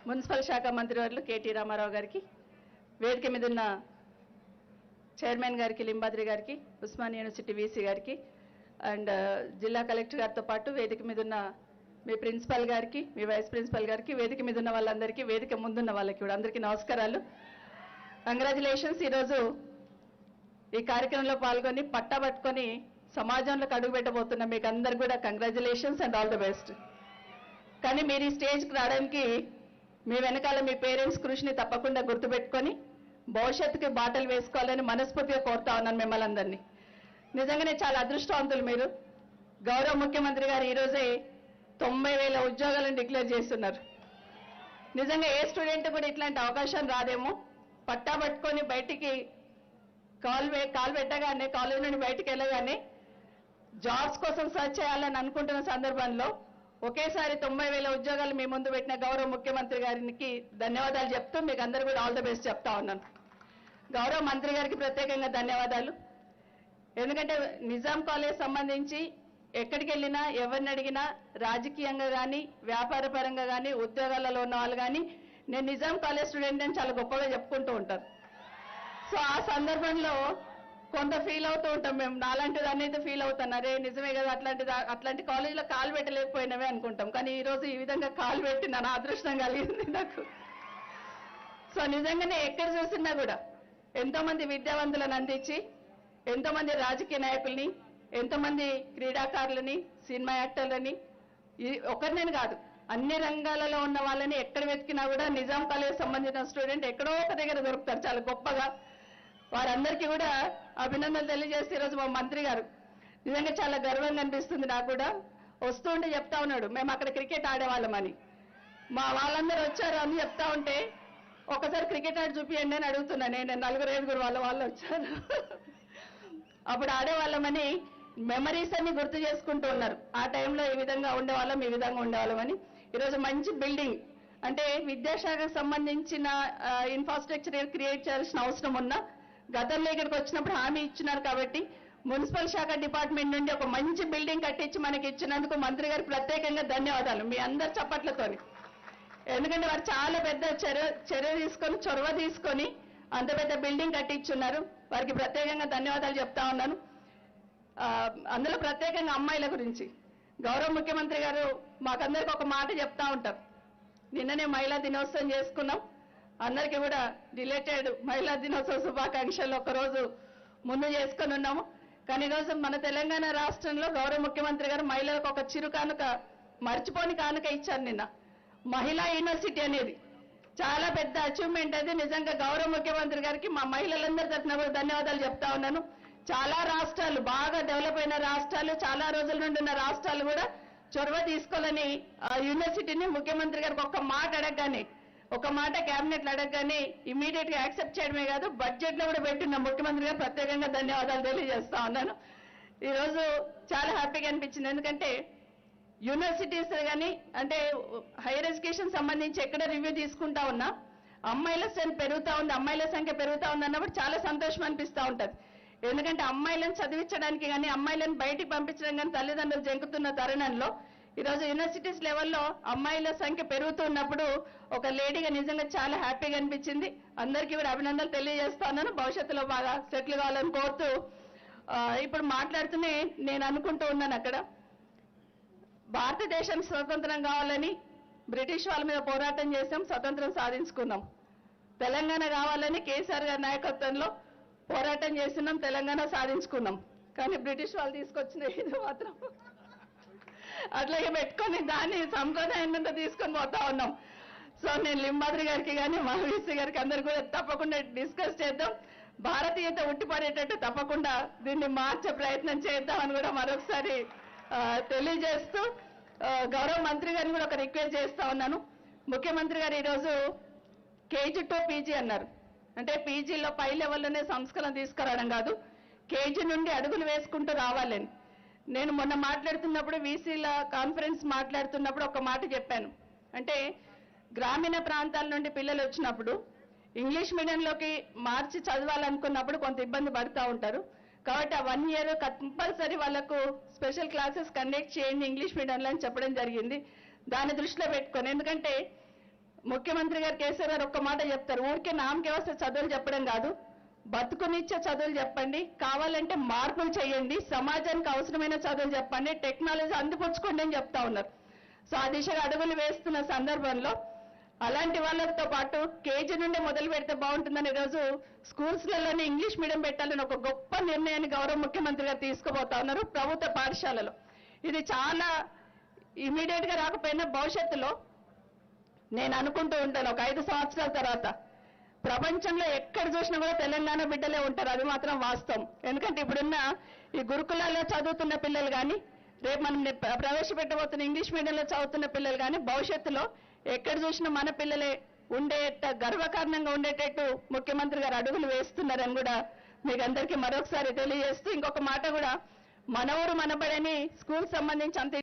మున్సిపల్ శాఖ మంత్రివర్యులు కేటీ రామారావు గారికి, వేదిక మీద ఉన్న చైర్మన్ గారికి లింబాద్రి గారికి, ఉస్మానియా యూనివర్సిటీ వీసీ గారికి అండ్ జిల్లా కలెక్టర్ గారితో పాటు వేదిక మీద ఉన్న మీ ప్రిన్సిపల్ గారికి, మీ వైస్ ప్రిన్సిపల్ గారికి, వేదిక మీద ఉన్న వాళ్ళందరికీ, వేదిక ముందున్న వాళ్ళకి కూడా అందరికీ నమస్కారాలు. కంగ్రాచులేషన్స్. ఈరోజు ఈ కార్యక్రమంలో పాల్గొని పట్టబట్టుకొని సమాజంలోకి అడుగుపెట్టబోతున్న మీకు అందరు కూడా congratulations and all the best. కానీ మీరు ఈ స్టేజ్కి రావడానికి మీ వెనకాల మీ పేరెంట్స్ కృషిని తప్పకుండా గుర్తుపెట్టుకొని భవిష్యత్తుకి బాటలు వేసుకోవాలని మనస్ఫూర్తిగా కోరుతా ఉన్నాను మిమ్మల్ని అందరినీ. నిజంగానే చాలా అదృష్టవంతులు మీరు. గౌరవ ముఖ్యమంత్రి గారు ఈరోజే 90,000 ఉద్యోగాలను డిక్లేర్ చేస్తున్నారు. నిజంగా ఏ స్టూడెంట్ కూడా ఇట్లాంటి అవకాశం రాదేమో. పట్టాబట్టుకొని బయటికి కాల్ పెట్టగానే, కాలేజ్ నుండి బయటికి వెళ్ళగానే జాబ్స్ కోసం సర్చ్ చేయాలని అనుకుంటున్న సందర్భంలో ఒకేసారి 90,000 ఉద్యోగాలు మీ ముందు పెట్టిన గౌరవ ముఖ్యమంత్రి గారికి ధన్యవాదాలు చెప్తూ మీకు అందరూ కూడా ఆల్ ది బెస్ట్ చెప్తా ఉన్నాను. గౌరవ మంత్రి గారికి ప్రత్యేకంగా ధన్యవాదాలు. ఎందుకంటే నిజాం కాలేజ్ సంబంధించి ఎక్కడికి వెళ్ళినా ఎవరిని అడిగినా రాజకీయంగా కానీ వ్యాపార పరంగా కానీ ఉద్యోగాలలో ఉన్న వాళ్ళు కానీ నేను నిజాం కాలేజ్ స్టూడెంట్ అని చాలా గొప్పగా చెప్పుకుంటూ ఉంటారు. సో ఆ సందర్భంలో కొంత ఫీల్ అవుతూ ఉంటాం మేము. నాలాంటి దాన్ని అయితే ఫీల్ అవుతాను, అరే నిజమే కదా అట్లాంటి కాలేజీలో కాలు పెట్టలేకపోయినవే అనుకుంటాం. కానీ ఈరోజు ఈ విధంగా కాలు పెట్టి నా అదృష్టం కలిగింది నాకు. సో నిజంగానే ఎక్కడ చూసినా కూడా ఎంతోమంది విద్యావంతులను అందించి ఎంతోమంది రాజకీయ నాయకుల్ని, ఎంతోమంది క్రీడాకారులని, సినిమా యాక్టర్లని, ఒకరినేని కాదు అన్ని రంగాలలో ఉన్న వాళ్ళని ఎక్కడ వెతికినా కూడా నిజాం కాలేజ్ సంబంధించిన స్టూడెంట్ ఎక్కడో ఒక దగ్గర దొరుకుతారు చాలా గొప్పగా. వారందరికీ కూడా అభినందనలు తెలియజేస్తే ఈరోజు మా మంత్రి గారు నిజంగా చాలా గర్వంగా అనిపిస్తుంది. నాకు కూడా వస్తుంటే చెప్తా ఉన్నాడు మేము అక్కడ క్రికెట్ ఆడేవాళ్ళమని. మా వాళ్ళందరూ వచ్చారు అని చెప్తా ఉంటే ఒకసారి క్రికెట్ ఆడి చూపియండి అని అడుగుతున్నాను. నేను 4-5 వాళ్ళు వచ్చారు. అప్పుడు ఆడేవాళ్ళమని మెమరీస్ అన్ని గుర్తు చేసుకుంటూ ఉన్నారు. ఆ టైంలో ఈ విధంగా ఉండేవాళ్ళం, ఈ విధంగా ఉండేవాళ్ళమని. ఈరోజు మంచి బిల్డింగ్ అంటే విద్యాశాఖకు సంబంధించిన ఇన్ఫ్రాస్ట్రక్చర్ క్రియేట్ చేయాల్సిన అవసరం ఉన్నా గతంలో ఇక్కడికి వచ్చినప్పుడు హామీ ఇచ్చినారు కాబట్టి మున్సిపల్ శాఖ డిపార్ట్మెంట్ నుండి ఒక మంచి బిల్డింగ్ కట్టించి మనకి ఇచ్చినందుకు మంత్రి గారికి ప్రత్యేకంగా ధన్యవాదాలు మీ అందరి చప్పట్లతోని. ఎందుకంటే వారు చాలా పెద్ద చొరవ తీసుకొని అంత పెద్ద బిల్డింగ్ కట్టించున్నారు. వారికి ప్రత్యేకంగా ధన్యవాదాలు చెప్తా ఉన్నాను. అందులో ప్రత్యేకంగా అమ్మాయిల గురించి గౌరవ ముఖ్యమంత్రి గారు మాకందరికి ఒక మాట చెప్తా ఉంటారు. నిన్ననే మహిళా దినోత్సవం చేసుకున్నాం. అందరికీ కూడా రిలేటెడ్ మహిళా దినోత్సవ శుభాకాంక్షలు ఒకరోజు ముందు చేసుకొని ఉన్నాము. కానీ ఈరోజు మన తెలంగాణ రాష్ట్రంలో గౌరవ ముఖ్యమంత్రి గారు మహిళలకు ఒక చిరు కానుక, మర్చిపోని కానుక ఇచ్చారు నిన్న. మహిళా యూనివర్సిటీ అనేది చాలా పెద్ద అచీవ్మెంట్. అది నిజంగా గౌరవ ముఖ్యమంత్రి గారికి మా మహిళలందరి తరఫున కూడా ధన్యవాదాలు చెప్తా ఉన్నాను. చాలా రాష్ట్రాలు, బాగా డెవలప్ అయిన రాష్ట్రాలు, చాలా రోజుల నుండి ఉన్న రాష్ట్రాలు కూడా చొరవ తీసుకోవాలని యూనివర్సిటీని ముఖ్యమంత్రి గారికి ఒక మాట అడగగానే, ఒక మాట క్యాబినెట్లు అడగగానే ఇమీడియట్ గా యాక్సెప్ట్ చేయడమే కాదు బడ్జెట్ లో కూడా పెట్టిన ముఖ్యమంత్రి గారు ప్రత్యేకంగా ధన్యవాదాలు తెలియజేస్తా ఉన్నాను. ఈరోజు చాలా హ్యాపీగా అనిపించింది. ఎందుకంటే యూనివర్సిటీస్ కానీ అంటే హైయర్ ఎడ్యుకేషన్ సంబంధించి ఎక్కడ రివ్యూ తీసుకుంటా ఉన్నా అమ్మాయిల స్ట్రెంత్ పెరుగుతా ఉంది, అమ్మాయిల సంఖ్య పెరుగుతా ఉంది అన్నప్పుడు చాలా సంతోషం అనిపిస్తూ ఉంటుంది. ఎందుకంటే అమ్మాయిలను చదివించడానికి కానీ అమ్మాయిలను బయటికి పంపించడం కానీ తల్లిదండ్రులు జంకుతున్న తరుణంలో ఈరోజు యూనివర్సిటీస్ లెవెల్లో అమ్మాయిల సంఖ్య పెరుగుతున్నప్పుడు ఒక లేడీగా నిజంగా చాలా హ్యాపీగా అనిపించింది. అందరికీ కూడా అభినందనలు తెలియజేస్తా ఉన్నాను. భవిష్యత్తులో బాగా సెటిల్ కావాలని కోరుతూ ఇప్పుడు మాట్లాడుతూనే నేను అనుకుంటూ ఉన్నాను, అక్కడ భారతదేశానికి స్వతంత్రం కావాలని బ్రిటిష్ వాళ్ళ మీద పోరాటం చేసాం, స్వతంత్రం సాధించుకున్నాం. తెలంగాణ కావాలని కేసీఆర్ గారి నాయకత్వంలో పోరాటం చేస్తున్నాం, తెలంగాణ సాధించుకున్నాం. కానీ బ్రిటిష్ వాళ్ళు తీసుకొచ్చిన ఇది మాత్రం అట్లాగే పెట్టుకొని దాన్ని సంప్రదాయం తీసుకొని పోతా ఉన్నాం. సో నేను లింబాద్రి గారికి కానీ మా వీసీ గారికి అందరు కూడా తప్పకుండా డిస్కస్ చేద్దాం. భారతీయత ఉట్టిపడేటట్టు తప్పకుండా దీన్ని మార్చే ప్రయత్నం చేద్దామని కూడా మరొకసారి తెలియజేస్తూ గౌరవ మంత్రి గారిని కూడా ఒక రిక్వెస్ట్ చేస్తా ఉన్నాను. ముఖ్యమంత్రి గారు ఈరోజు కేజీ టు పీజీ అన్నారు. అంటే పీజీలో పై లెవెల్లోనే సంస్కరణ తీసుకురావడం కాదు, కేజీ నుండి అడుగులు వేసుకుంటూ రావాలని. నేను మొన్న మాట్లాడుతున్నప్పుడు వీసీల కాన్ఫరెన్స్ మాట్లాడుతున్నప్పుడు ఒక మాట చెప్పాను. అంటే గ్రామీణ ప్రాంతాల నుండి పిల్లలు వచ్చినప్పుడు ఇంగ్లీష్ మీడియంలోకి మార్చి చదవాలనుకున్నప్పుడు కొంత ఇబ్బంది పడుతూ ఉంటారు. కాబట్టి ఆ 1 year కంపల్సరీ వాళ్ళకు స్పెషల్ క్లాసెస్ కండక్ట్ చేయండి ఇంగ్లీష్ మీడియంలో అని చెప్పడం జరిగింది. దాన్ని దృష్టిలో పెట్టుకొని, ఎందుకంటే ముఖ్యమంత్రి గారు కేసీఆర్ గారు ఒక్క మాట చెప్తారు, ఊరికే నామకే వస్తే చదువులు చెప్పడం కాదు, బతుకునిచ్చే చదువులు చెప్పండి, కావాలంటే మార్పులు చేయండి, సమాజానికి అవసరమైన చదువులు చెప్పండి, టెక్నాలజీ అందిపుచ్చుకోండి అని చెప్తా ఉన్నారు. సో ఆ దిశగా అడుగులు వేస్తున్న సందర్భంలో అలాంటి వాళ్ళతో పాటు కేజీ నుండి మొదలు పెడితే బాగుంటుందని ఈరోజు స్కూల్స్లలోనే ఇంగ్లీష్ మీడియం పెట్టాలని ఒక గొప్ప నిర్ణయాన్ని గౌరవ ముఖ్యమంత్రి గారు తీసుకుపోతా ఉన్నారు ప్రభుత్వ పాఠశాలలో. ఇది చాలా ఇమీడియట్ గా రాకపోయినా భవిష్యత్తులో నేను అనుకుంటూ ఉంటాను, ఒక 5 సంవత్సరాల తర్వాత ప్రపంచంలో ఎక్కడ చూసినా కూడా తెలంగాణ బిడ్డలే ఉంటారు. అది మాత్రం వాస్తవం. ఎందుకంటే ఇప్పుడున్న ఈ గురుకులాల్లో చదువుతున్న పిల్లలు కానీ, రేపు మనం ప్రవేశపెట్టబోతున్న ఇంగ్లీష్ మీడియంలో చదువుతున్న పిల్లలు కానీ భవిష్యత్తులో ఎక్కడ చూసినా మన పిల్లలే గర్వకారణంగా ఉండేటట్టు ముఖ్యమంత్రి గారు అడుగులు వేస్తున్నారని కూడా మీకు అందరికీ మరొకసారి తెలియజేస్తూ, ఇంకొక మాట కూడా, మన ఊరు మనబడని స్కూల్ సంబంధించి అంత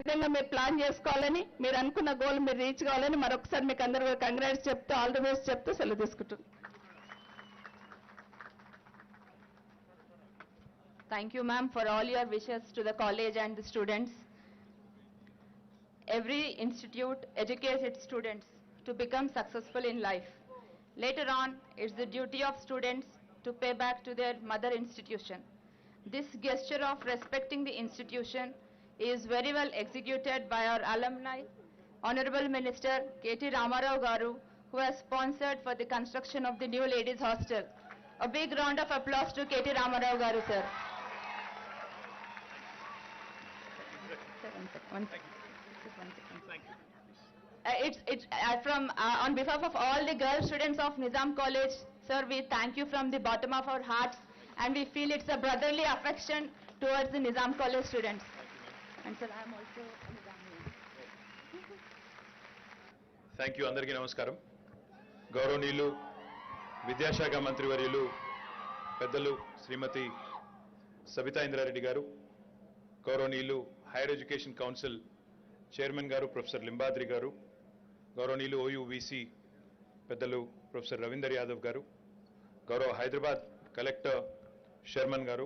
విధంగా మీరు ప్లాన్ చేసుకోవాలని, మీరు అనుకున్న గోల్ మీరు రీచ్ కావాలని మరొకసారి మీకు అందరూ కంగ్రాట్స్ చెప్తూ, ఆల్ ది బెస్ట్ చెప్తూ సెలవు తీసుకుంటున్నాను. Thank you, ma'am, for all your wishes to the college and the students. Every institute educates its students to become successful in life. Later on, it's the duty of students to pay back to their mother institution. This gesture of respecting the institution is very well executed by our alumni, Honorable Minister KT Ramarao Garu, who has sponsored for the construction of the new ladies hostel. A big round of applause to KT Ramarao Garu, sir. It's from on behalf of all the girl students of Nizam College, sir, we thank you from the bottom of our hearts, and we feel it's a brotherly affection towards the Nizam College students. And sir, I am also a Nizamian. Thank you. అందరికీ నమస్కారం. గౌరవనీయులు విద్యాశాఖ మంత్రివర్యులు పెద్దలు శ్రీమతి సబితా ఇంద్రారెడ్డి గారు, గౌరవనీయులు higher education council chairman గారు professor Limbadri గారు, గౌరవనీయులు ఓయూవీసీ పెద్దలు ప్రొఫెసర్ రవీందర్ యాదవ్ గారు, గౌరవ హైదరాబాద్ కలెక్టర్ శర్మన్ గారు,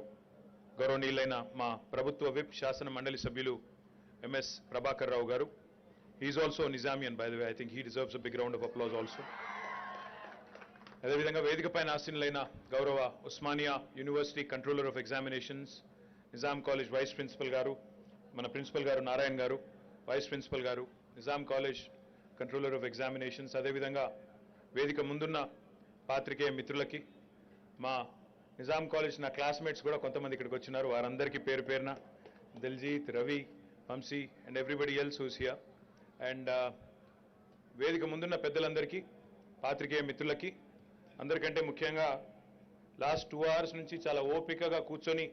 గౌరవనీయులైన మా ప్రభుత్వ విప్ శాసన మండలి సభ్యులు MS Prabhakar Rao garu. He's also Nizamian, by the way. I think he deserves a big round of applause also. అదేవిధంగా వేదికపైన ఆసీనులైన గౌరవ Osmania university controller of examinations, Nizam college vice principal garu, మన principal garu Narayan garu, vice principal garu, Nizam college controller of examinations, అదేవిధంగా వేదిక ముందున్న పాత్రికేయ మిత్రులకి, మా నిజాం కాలేజ్ నా క్లాస్మేట్స్ కూడా కొంతమంది ఇక్కడికి వచ్చినారు, వారందరికీ పేరు పేరున Diljit, Ravi, Vamshi and everybody else who's here. And వేదిక ముందున్న పెద్దలందరికీ, పాత్రికేయ మిత్రులకి, అందరికంటే ముఖ్యంగా లాస్ట్ 2 hours నుంచి చాలా ఓపికగా కూర్చొని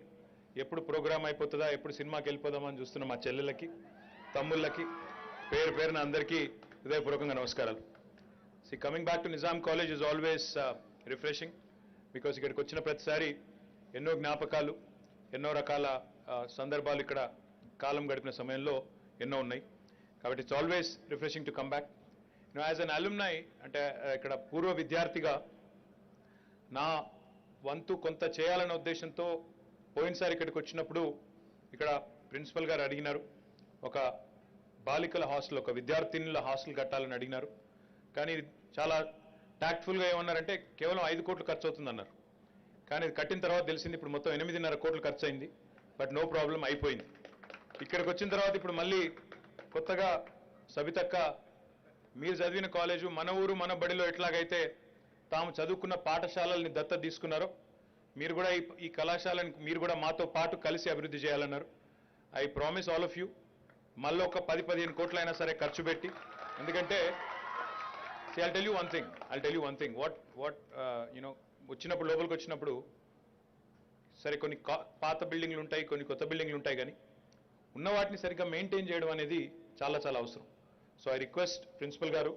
ఎప్పుడు ప్రోగ్రామ్ అయిపోతుందా, ఎప్పుడు సినిమాకి వెళ్ళిపోదామని చూస్తున్న మా చెల్లెళ్ళకి, తమ్ముళ్ళకి పేరు పేరున అందరికీ హృదయపూర్వకంగా నమస్కారాలు. See, coming back to Nizam College is always refreshing because ఇక్కడికి వచ్చిన ప్రతిసారి ఎన్నో జ్ఞాపకాలు, ఎన్నో రకాల సందర్భాలు ఇక్కడ కాలం గడిపిన సమయంలో ఎన్నో ఉన్నాయి. కాబట్టి it's always refreshing to come back. As an alumni, అంటే ఇక్కడ పూర్వ విద్యార్థిగా నా వంతు కొంత చేయాలనే ఉద్దేశంతో పోయినసారి ఇక్కడికి వచ్చినప్పుడు ఇక్కడ ప్రిన్సిపల్ గారు అడిగినారు, ఒక బాలికల హాస్టల్, ఒక విద్యార్థినుల హాస్టల్ కట్టాలని అడిగినారు. కానీ చాలా టాక్ట్ఫుల్గా ఏమన్నారంటే కేవలం 5 కోట్లు ఖర్చు అవుతుందన్నారు. కానీ ఇది కట్టిన తర్వాత తెలిసింది ఇప్పుడు మొత్తం 8.5 కోట్లు ఖర్చు అయింది. బట్ నో ప్రాబ్లం, అయిపోయింది. ఇక్కడికి వచ్చిన తర్వాత ఇప్పుడు మళ్ళీ కొత్తగా సబితక్క, మీరు చదివిన కాలేజు మన ఊరు మన బడిలో ఎట్లాగైతే తాము చదువుకున్న పాఠశాలల్ని దత్తత తీసుకున్నారో మీరు కూడా ఈ కళాశాలని మీరు కూడా మాతో పాటు కలిసి అభివృద్ధి చేయాలన్నారు. I promise all of you మళ్ళీ ఒక 10-15 కోట్లైనా సరే ఖర్చు పెట్టి, ఎందుకంటే I'll tell you one thing. What వచ్చినప్పుడు లోపలికి వచ్చినప్పుడు సరే కొన్ని పాత బిల్డింగ్లు ఉంటాయి, కొన్ని కొత్త బిల్డింగ్లు ఉంటాయి, కానీ ఉన్న వాటిని సరిగ్గా మెయింటైన్ చేయడం అనేది చాలా చాలా అవసరం. సో ఐ రిక్వెస్ట్ ప్రిన్సిపల్ గారు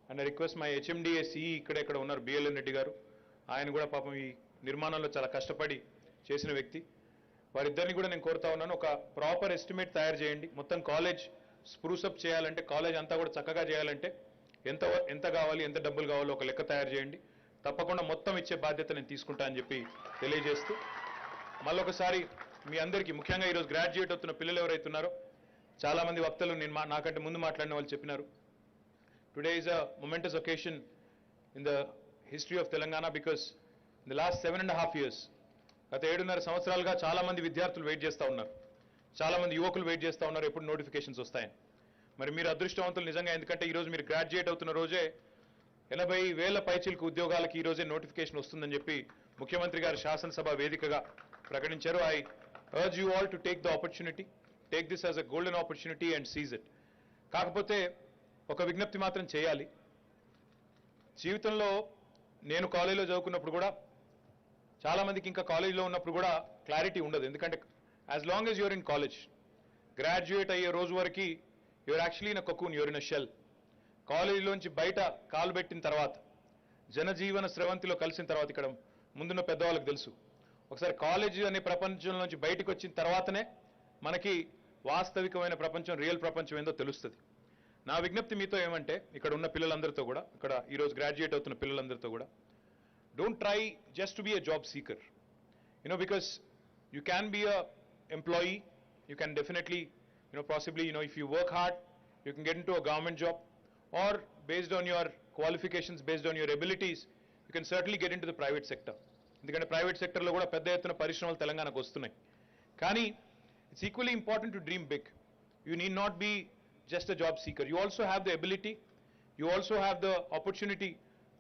and I request my HMDA CE ఇక్కడ ఉన్నారు బిఎల్ఎన్ రెడ్డి గారు, ఆయన కూడా పాపం ఈ నిర్మాణంలో చాలా కష్టపడి చేసిన వ్యక్తి. వారిద్దరిని కూడా నేను కోరుతా ఉన్నాను, ఒక ప్రాపర్ ఎస్టిమేట్ తయారు చేయండి. మొత్తం కాలేజ్ స్ప్రూసప్ చేయాలంటే, కాలేజ్ అంతా కూడా చక్కగా చేయాలంటే ఎంత కావాలి, ఎంత డబ్బులు కావాలో ఒక లెక్క తయారు చేయండి. తప్పకుండా మొత్తం ఇచ్చే బాధ్యత నేను తీసుకుంటా అని చెప్పి తెలియజేస్తూ, మళ్ళొకసారి మీ అందరికీ, ముఖ్యంగా ఈరోజు గ్రాడ్యుయేట్ అవుతున్న పిల్లలు ఎవరైతున్నారో, చాలామంది వక్తలు నేను నాకంటే ముందు మాట్లాడిన వాళ్ళు చెప్పినారు, today is a momentous occasion in the history of Telangana because in the last 7.5 years, గత 7.5 సంవత్సరాలుగా చాలామంది విద్యార్థులు వెయిట్ చేస్తూ ఉన్నారు, చాలామంది యువకులు వెయిట్ చేస్తూ ఉన్నారు ఎప్పుడు నోటిఫికేషన్స్ వస్తాయని. మరి మీరు అదృష్టవంతులు నిజంగా, ఎందుకంటే ఈరోజు మీరు గ్రాడ్యుయేట్ అవుతున్న రోజే 80,000 పైచిలకు ఉద్యోగాలకి ఈరోజే నోటిఫికేషన్ వస్తుందని చెప్పి ముఖ్యమంత్రి గారు శాసనసభ వేదికగా ప్రకటించారు. I urge you all to take the opportunity, take this as a golden opportunity and seize it. కాకపోతే ఒక విజ్ఞప్తి మాత్రం చేయాలి. జీవితంలో నేను కాలేజీలో చదువుకున్నప్పుడు కూడా చాలామందికి ఇంకా కాలేజీలో ఉన్నప్పుడు కూడా క్లారిటీ ఉండదు. ఎందుకంటే as long as you're in college, graduate అయ్యే రోజు వరకు you're actually in a cocoon, you're in a shell. కాలేజీలోంచి బయట కాలు పెట్టిన తర్వాత, జనజీవన స్రవంతిలో కలిసిన తర్వాత, ఇక్కడ ముందున్న పెద్దవాళ్ళకి తెలుసు, ఒకసారి కాలేజీ అనే ప్రపంచంలోంచి బయటకు వచ్చిన తర్వాతనే మనకి వాస్తవికమైన ప్రపంచం, రియల్ ప్రపంచం ఏందో తెలుస్తుంది. నా విజ్ఞప్తి మీతో ఏమంటే, ఇక్కడ ఉన్న పిల్లలందరితో కూడా, ఇక్కడ ఈరోజు గ్రాడ్యుయేట్ అవుతున్న పిల్లలందరితో కూడా, don't try just to be a job seeker, because you can be a employee, you can definitely possibly, if you work hard, you can get into a government job, or based on your qualifications, based on your abilities, you can certainly get into the private sector. ఎందుకంటే private సెక్టర్లో కూడా పెద్ద ఎత్తున పరిశ్రమలు తెలంగాణకు వస్తున్నాయి. కానీ it's equally important to dream big. You need not be just a job seeker. You also have the ability, you also have the opportunity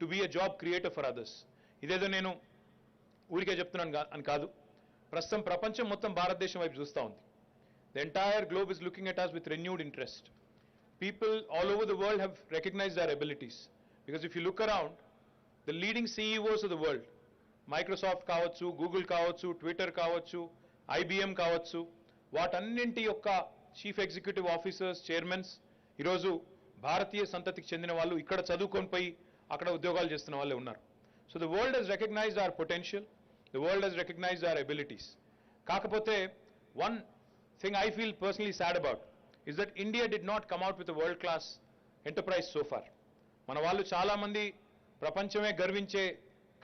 to be a job creator for others. ఇదేదో నేను ఊరికే చెప్తున్నాను అని కాదు, ప్రస్తుతం ప్రపంచం మొత్తం భారతదేశం వైపు చూస్తూ ఉంది. The entire globe is looking at us with renewed interest. People all over the world have recognized our abilities. Because if you look around, the leading CEOs of the world, Microsoft కావచ్చు, Google కావచ్చు, Twitter కావచ్చు, IBM కావచ్చు, వాటన్నింటి యొక్క chief executive officers, chairmans ఈరోజు భారతీయ సంతతికి చెందిన వాళ్ళు, ఇక్కడ చదువుకొని పోయి అక్కడ ఉద్యోగాలు చేస్తున్న వాళ్ళే ఉన్నారు. So the world has recognized our potential, the world has recognized our abilities. కాకపోతే one thing I feel personally sad about is that India did not come out with a world-class enterprise so far. మన వాళ్ళు చాలా మంది ప్రపంచమే గర్వించే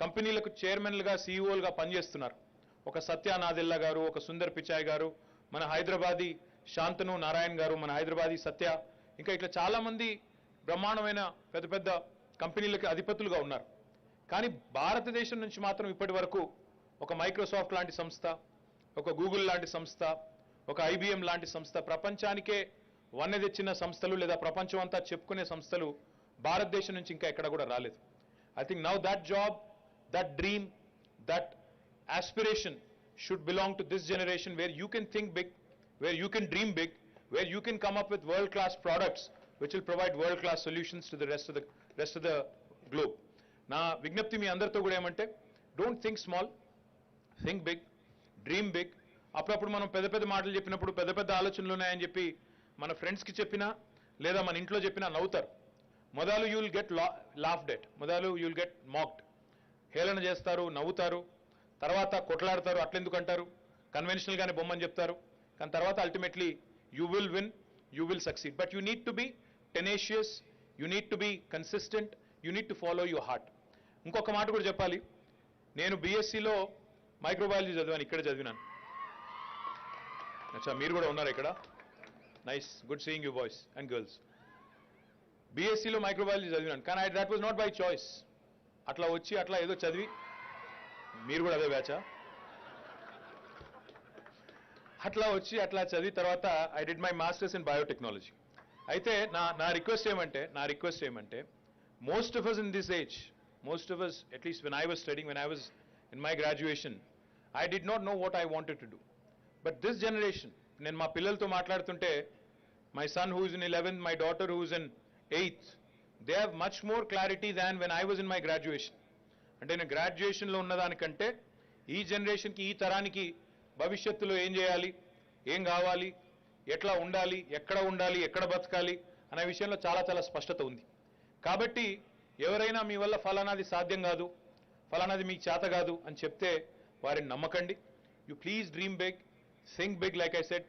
కంపెనీలకు చైర్మన్లుగా, సీఈఓలుగా పనిచేస్తున్నారు. ఒక సత్య నాదెల్లా గారు, ఒక సుందర్ పిచాయ్ గారు, మన హైదరాబాదీ శాంతను నారాయణ్ గారు, మన హైదరాబాదీ సత్య, ఇంకా ఇట్లా చాలా మంది బ్రహ్మాండమైన పెద్ద పెద్ద కంపెనీలకు అధిపతులుగా ఉన్నారు. కానీ భారతదేశం నుంచి మాత్రం ఇప్పటి వరకు ఒక మైక్రోసాఫ్ట్ లాంటి సంస్థ, ఒక గూగుల్ లాంటి సంస్థ, ఒక IBM లాంటి సంస్థ ప్రపంచానికే వన్నె తెచ్చిన సంస్థలు లేదా ప్రపంచం అంతా చెప్పుకునే సంస్థలు భారతదేశం నుంచి ఇంకా ఎక్కడ కూడా రాలేదు. I think now that job, that dream, that aspiration should belong to this generation, where you can think big, where you can dream big, where you can come up with world-class products which will provide world-class solutions to the rest of the globe. నా విజ్ఞప్తి మీ అందరితో కూడా ఏమంటే, don't think small, think big, dream big. అప్పుడప్పుడు మనం పెద్ద పెద్ద మాటలు చెప్పినప్పుడు పెద్ద పెద్ద ఆలోచనలు ఉన్నాయని చెప్పి మన ఫ్రెండ్స్కి చెప్పినా లేదా మన ఇంట్లో చెప్పినా నవ్వుతారు. మొదలు you will get laughed at, మొదలు యూ విల్ గెట్ మాక్డ్, హేళన చేస్తారు, నవ్వుతారు, తర్వాత కొట్లాడతారు, అట్లెందుకు అంటారు, కన్వెన్షనల్గానే బొమ్మని చెప్తారు, కానీ తర్వాత ultimately you will win, you will succeed. But you need to be tenacious, you need to be consistent, you need to follow your heart. ఇంకొక మాట కూడా చెప్పాలి, నేను బీఎస్సీలో మైక్రోబయాలజీ చదివాను, ఇక్కడ చదివినాను. అచ్చా, మీరు కూడా ఉన్నారు ఇక్కడ. Nice, good seeing you boys and girls. బీఎస్సీలో మైక్రోబయాలజీ చదివినాను, కానీ that was not by choice. అట్లా వచ్చి అట్లా ఏదో చదివి, మీరు కూడా అదే బ్యాచా, అట్లా వచ్చి అట్లా చదివి తర్వాత I did my masters in biotechnology. అయితే నా రిక్వెస్ట్ ఏమంటే most of us in this age, most of us at least when I was studying, when I was in my graduation, I did not know what I wanted to do. But this generation, నేను మా పిల్లలతో మాట్లాడుతుంటే, my son who is in 11th, my daughter who is in 8th, they have much more clarity than when I was in my graduation. అంటే నేను గ్రాడ్యుయేషన్లో ఉన్నదానికంటే ఈ జనరేషన్కి, ఈ తరానికి భవిష్యత్తులో ఏం చేయాలి, ఏం కావాలి, ఎట్లా ఉండాలి, ఎక్కడ బతకాలి అనే విషయంలో చాలా చాలా స్పష్టత ఉంది. కాబట్టి ఎవరైనా మీ వల్ల ఫలానాది సాధ్యం కాదు, ఫలానాది మీకు చేత కాదు అని చెప్తే వారిని నమ్మకండి. You please dream big, think big. Like I said,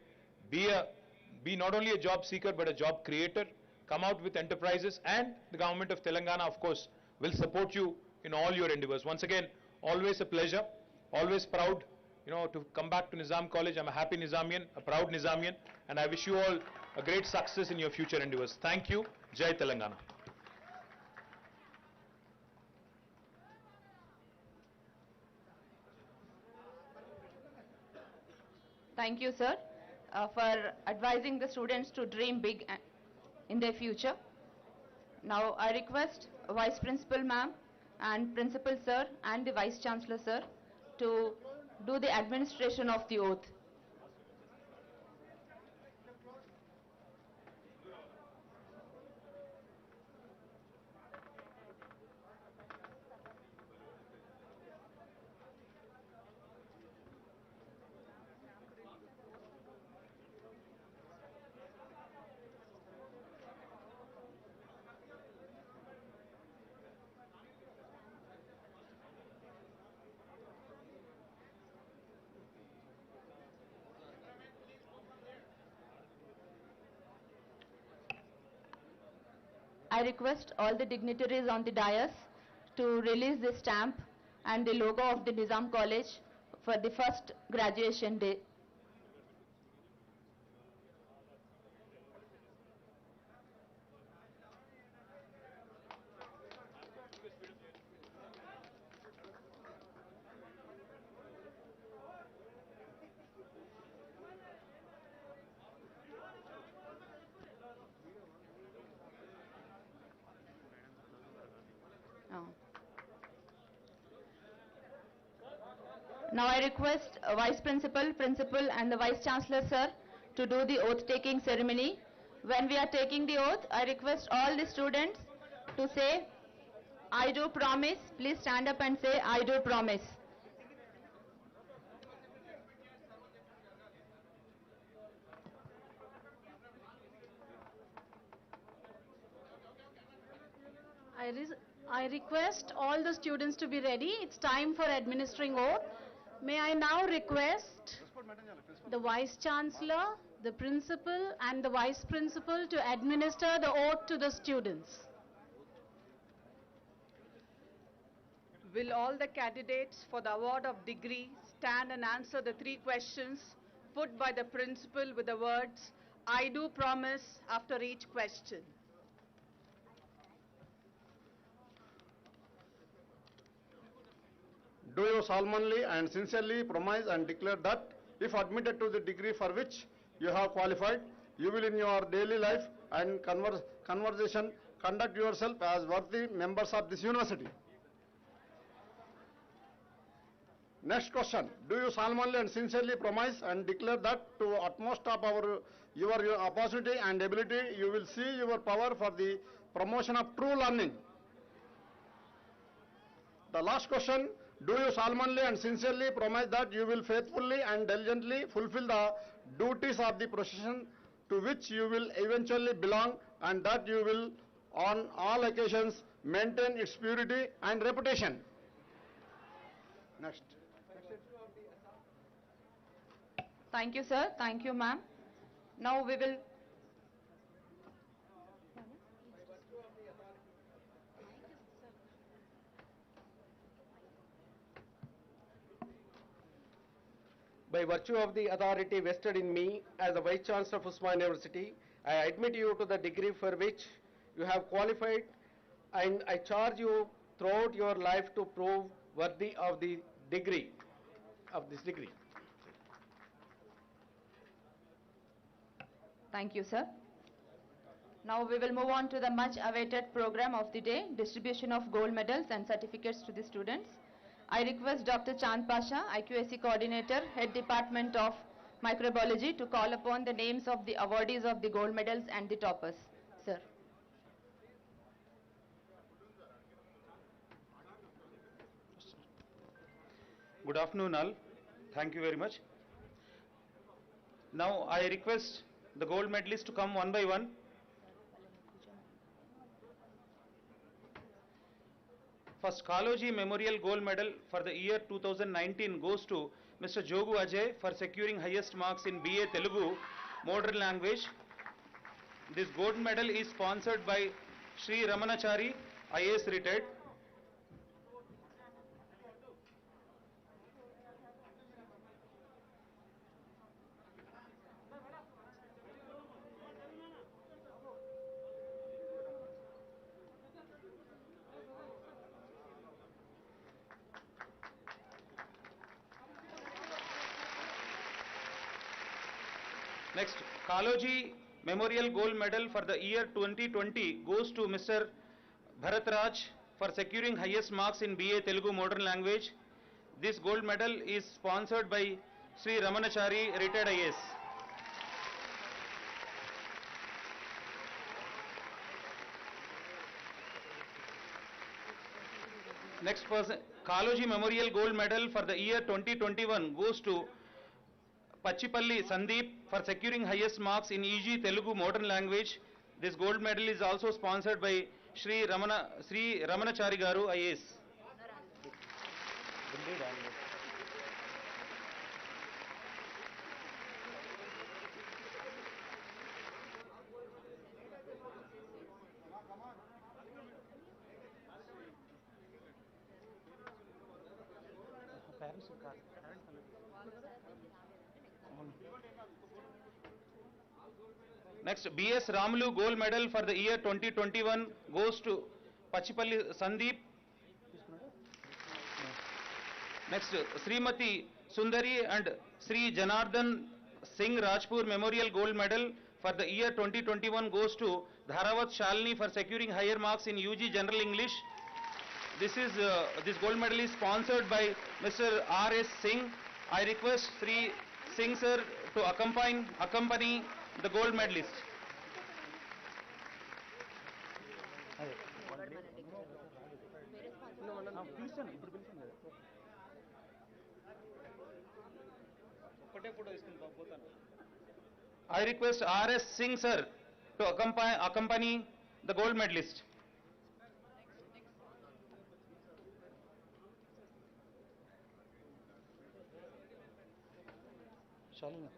be not only a job seeker but a job creator. Come out with enterprises, and the government of Telangana, of course, will support you in all your endeavors. Once again, always a pleasure, always proud, to come back to Nizam College. I'm a happy Nizamian, a proud Nizamian, and I wish you all a great success in your future endeavors. Thank you. Jai Telangana. Thank you, sir, for advising the students to dream big in their future. Now I request Vice Principal ma'am and Principal sir and the Vice Chancellor sir to do the administration of the oath. I request all the dignitaries on the dais to release the stamp and the logo of the Nizam College for the first graduation day. Now I request Vice Principal, Principal and the Vice Chancellor sir to do the oath taking ceremony. When we are taking the oath, I request all the students to say, I do promise. Please stand up and say, I do promise. I request all the students to be ready. It's time for administering oath. May I now request the Vice Chancellor, the Principal and the Vice Principal to administer the oath to the students. Will all the candidates for the award of degree stand and answer the 3 questions put by the principal with the words, I do promise after each question? Do you solemnly and sincerely promise and declare that if admitted to the degree for which you have qualified, you will in your daily life and conversation conduct yourself as worthy members of this university. Next question. Do you solemnly and sincerely promise and declare that to utmost of your opportunity and ability, you will see your power for the promotion of true learning? The last question. Do you solemnly and sincerely promise that you will faithfully and diligently fulfill the duties of the procession to which you will eventually belong, and that you will on all occasions maintain its purity and reputation? Next. Thank you, sir. Thank you, ma'am. Now we will. By virtue of the authority vested in me as the Vice Chancellor of Usman University, I admit you to the degree for which you have qualified, and I charge you throughout your life to prove worthy of this degree. Thank you, sir. Now we will move on to the much awaited program of the day, distribution of gold medals and certificates to the students. I request Dr. Chand Pasha, IQAC Coordinator, Head Department of Microbiology, to call upon the names of the awardees of the gold medals and the toppers. Sir. Good afternoon all. Thank you very much. Now I request the gold medalists to come one by one. First, Kaloji Memorial Gold Medal for the year 2019 goes to Mr. Jogu Ajay for securing highest marks in BA Telugu Modern Language. This gold medal is sponsored by Sri Ramanachari, IAS retired. Next, Kaloji Memorial Gold Medal for the year 2020 goes to Mr. Bharat Raj for securing highest marks in BA Telugu Modern Language. This gold medal is sponsored by Sri Ramanachari, retired IAS. Next person, Kaloji Memorial Gold Medal for the year 2021 goes to Pachipalli Sandeep for securing highest marks in EG Telugu Modern Language. This gold medal is also sponsored by Sri Ramanachari Garu, IAS. Next, BS Ramulu Gold Medal for the year 2021 goes to Pachipalli Sandeep. Next, Srimati Sundari and Sri Janardhan Singh Rajpur Memorial Gold Medal for the year 2021 goes to Dharavat Shalini for securing higher marks in UG General English. This gold medal is sponsored by Mr. R.S. Singh. I request Sri Singh sir to accompany the gold medalist. I request R.S. Singh sir to accompany the gold medalist. Shalini.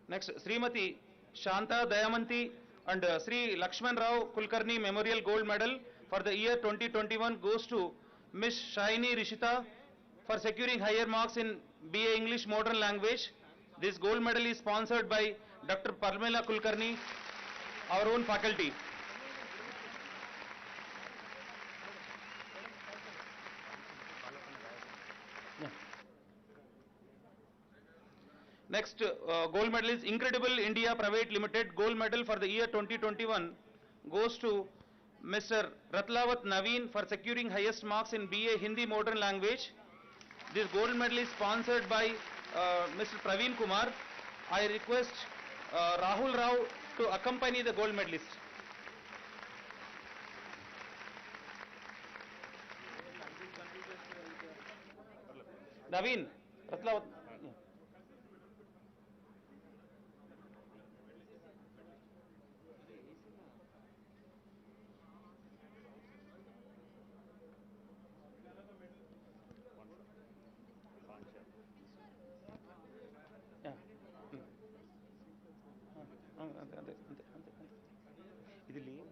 Next, Srimati Shanta Dayamanti And Sri Lakshman Rao Kulkarni Memorial Gold Medal for the year 2021 goes to Miss Shaini Rishita for securing higher marks in BA English Modern Language. This gold medal is sponsored by Dr. Parmela Kulkarni, our own faculty. Next gold medal is Incredible India Private Limited. Gold medal for the year 2021 goes to Mr. Ratlavat Naveen for securing highest marks in BA Hindi Modern Language. This gold medal is sponsored by Mr. Praveen Kumar. I request Rahul Rao to accompany the gold medalist. Naveen, Ratlavat. ఇది లేదు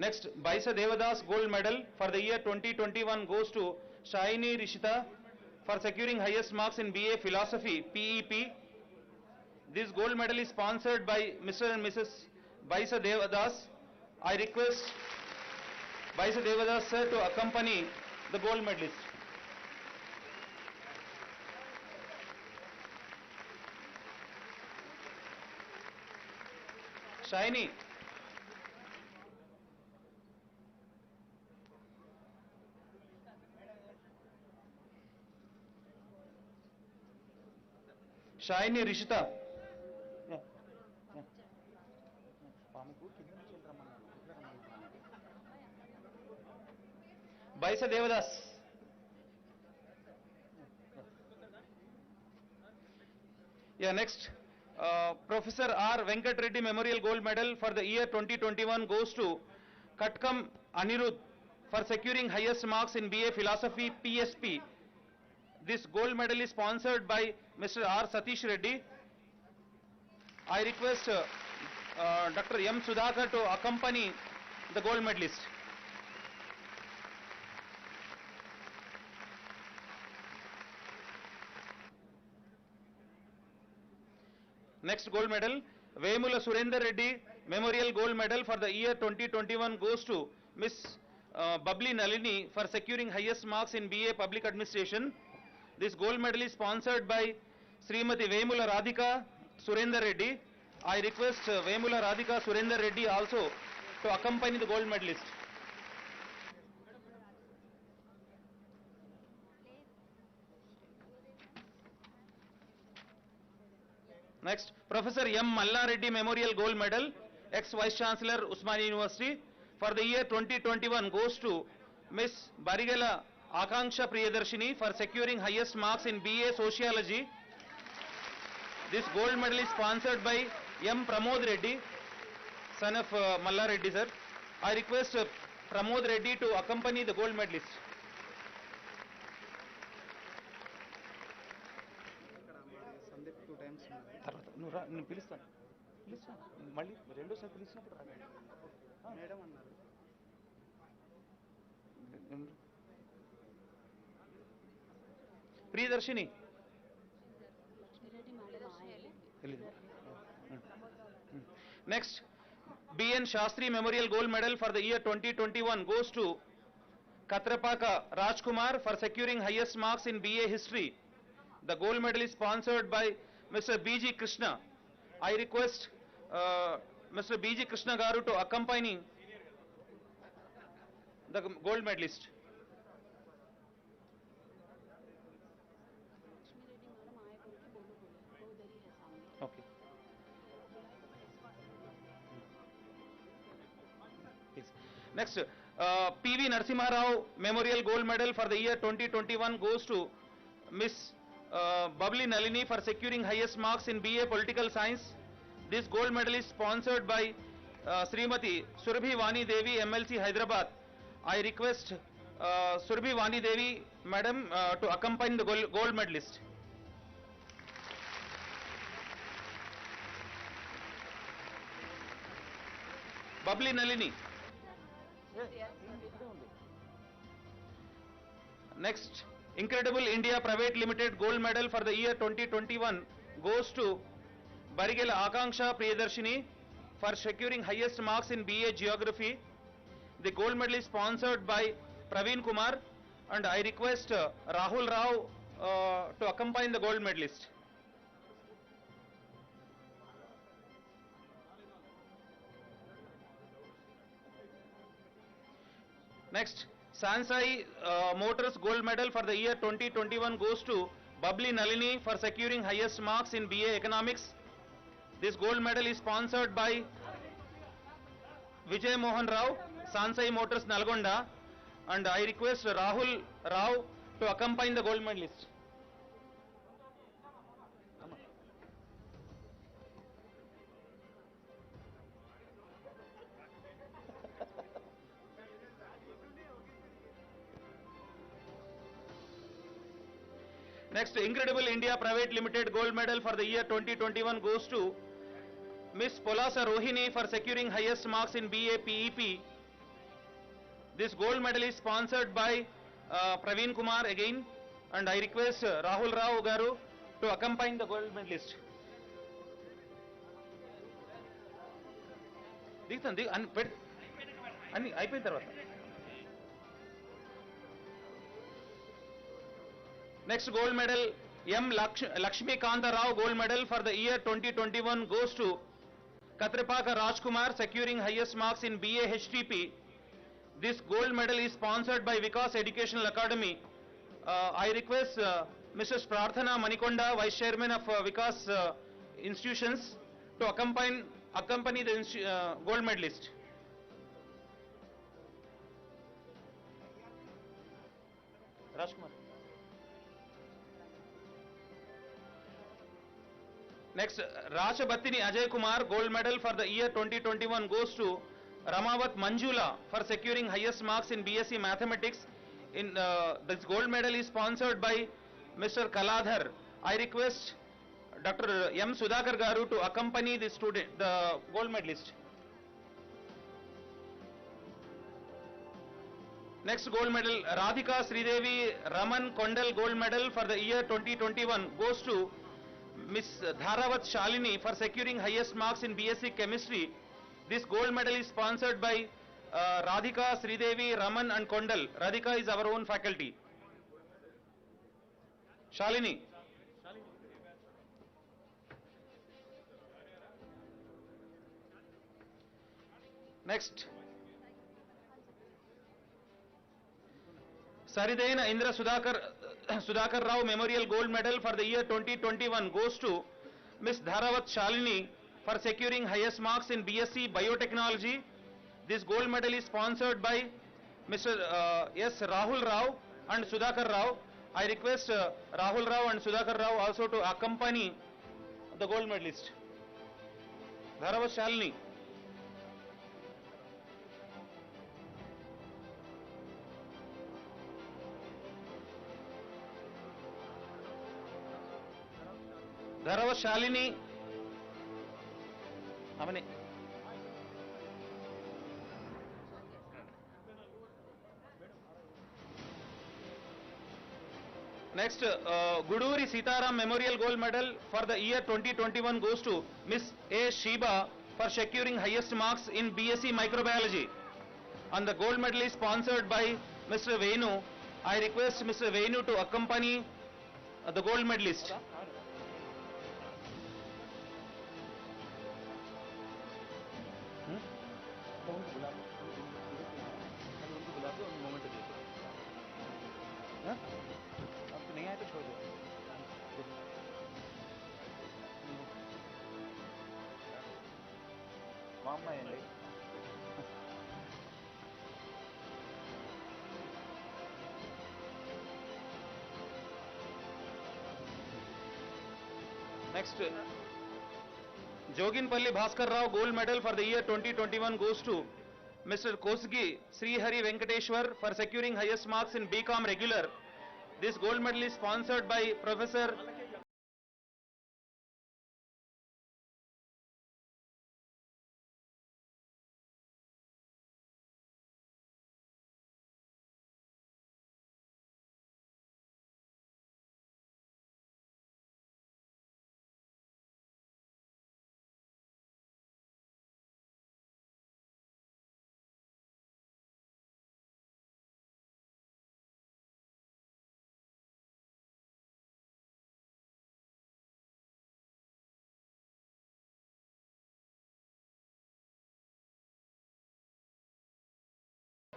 Next, Baisa Devadas Gold Medal for the year 2021 goes to Shaini Rishita for securing highest marks in BA Philosophy, PEP. This gold medal is sponsored by Mr. and Mrs. Baisa Devadas. I request Baisa Devadas sir to accompany the gold medalist. Shaini. Shaini Rishita. Baisa Devadas. Yeah, next. Professor R. Venkat Reddy Memorial Gold Medal for the year 2021 goes to Katkam Anirudh for securing highest marks in BA Philosophy, PSP. This gold medal is sponsored by Mr. R. Satish Reddy. I request Dr. M. Sudhakar to accompany the gold medalist. Next gold medal, Vemula Surendra Reddy Memorial Gold Medal for the year 2021 goes to Miss Babli Nalini for securing highest marks in BA Public Administration. This gold medal is sponsored by Srimati Vemula Radhika Surendra Reddy. I request Vemula Radhika Surendra Reddy also to accompany the gold medalist. Next, Professor M. Malla Reddy Memorial Gold Medal, ex-Vice Chancellor, Usmania University, for the year 2021 goes to Miss Barigala Akanksha Priyadarshini for securing highest marks in BA Sociology. This gold medal is sponsored by M. Pramod Reddy, son of Malla Reddy sir. I request Pramod Reddy to accompany the gold medalist. నేను పిలుస్తాను మళ్ళీ రెండోసారి పిలిచినప్పుడు madam అన్నారు Priyadarshini next BN Shastri Memorial Gold Medal for the year 2021 goes to Katrapaka Rajkumar for securing highest marks in BA History. The gold medal is sponsored by Mr. B.G. Krishna. I request Mr. B.G. Krishna Garu to accompany the gold medalist. Okay. Next, P.V. Narasimha Rao Memorial Gold Medal for the year 2021 goes to Miss Bubbly Nalini for securing highest marks in BA Political Science. This gold medal is sponsored by Srimati Surabhi Vani Devi, MLC Hyderabad. I request Surabhi Vani Devi, Madam, to accompany the gold medalist. Bubbly Nalini. Next, Incredible India Private Limited gold medal for the year 2021 goes to Barigela Akanksha Priyadarshini for securing highest marks in BA Geography. The gold medal is sponsored by Praveen Kumar, and I request Rahul Rao to accompany the gold medalist. Next, Sansai Motors gold medal for the year 2021 goes to Bubbly Nalini for securing highest marks in BA Economics. This gold medal is sponsored by Vijay Mohan Rao, Sansai Motors Nalgonda, and I request Rahul Rao to accompany the gold medalist. Next, Incredible India Private Limited gold medal for the year 2021 goes to Miss Polasa Rohini for securing highest marks in BA PEP. This gold medal is sponsored by Praveen Kumar again, and I request Rahul Rao Garu to accompany the gold medalist. Next gold medal, M. Lakshmi Kanta Rao gold medal for the year 2021 goes to Katripaka Rajkumar, securing highest marks in BA HTP. This gold medal is sponsored by Vikas Educational Academy. I request Mrs. Prarthana Manikonda, Vice Chairman of Vikas Institutions, to accompany the gold medalist. Rajkumar. Next, Rashabattini Ajay Kumar gold medal for the year 2021 goes to Ramavat Manjula for securing highest marks in BSc Mathematics. This gold medal is sponsored by Mr. Kaladhar. I request Dr. M. Sudhakar Garu to accompany the gold medalist. Next gold medal, Radhika Sridevi Raman Kondal gold medal for the year 2021 goes to Miss Dharavat Shalini for securing highest marks in BSc Chemistry. This gold medal is sponsored by Radhika Sridevi Raman and Kondal. Radhika is our own faculty. Shalini. Next. Saridena Indra Sudhakar Rao Memorial Gold Medal for the year 2021 goes to Miss Dharavat Shalini for securing highest marks in BSc Biotechnology. This gold medal is sponsored by Mr. S. Rahul Rao and Sudhakar Rao. I request Rahul Rao and Sudhakar Rao also to accompany the gold medalist. Dharavat Shalini. Dharavat Shalini. Amani. Next, Guduri Sitaram Memorial Gold Medal for the year 2021 goes to Miss A. Shiba for securing highest marks in BSc Microbiology. And the gold medal is sponsored by Mr. Venu. I request Mr. Venu to accompany the gold medalist. Next, Joginpalli Bhaskar Rao gold medal for the year 2021 goes to Mr. Kosgi Srihari Venkateshwar for securing highest marks in BCom regular. This gold medal is sponsored by Professor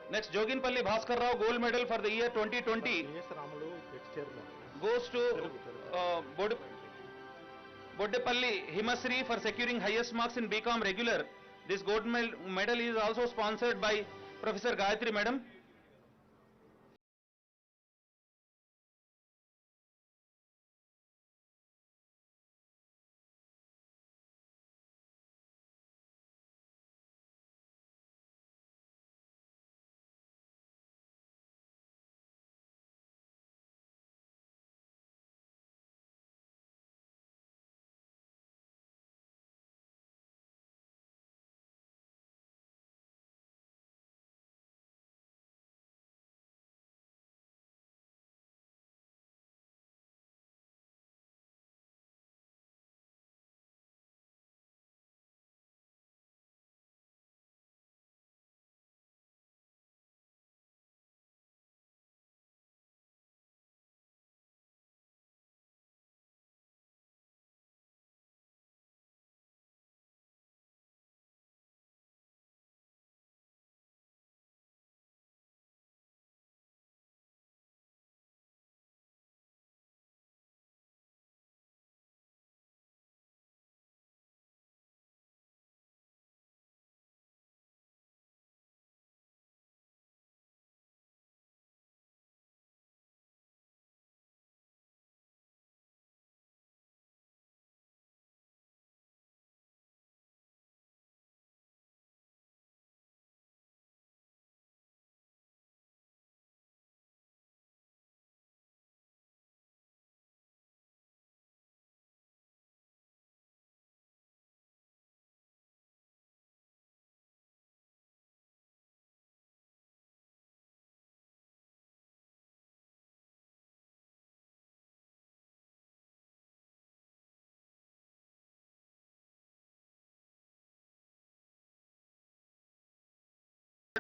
Next, Joginpalli Bhaskar Rao gold medal for the year 2020 goes to Boddepalli Himasri for securing highest marks in BCom regular. This gold medal is also sponsored by Professor Gayatri Madam.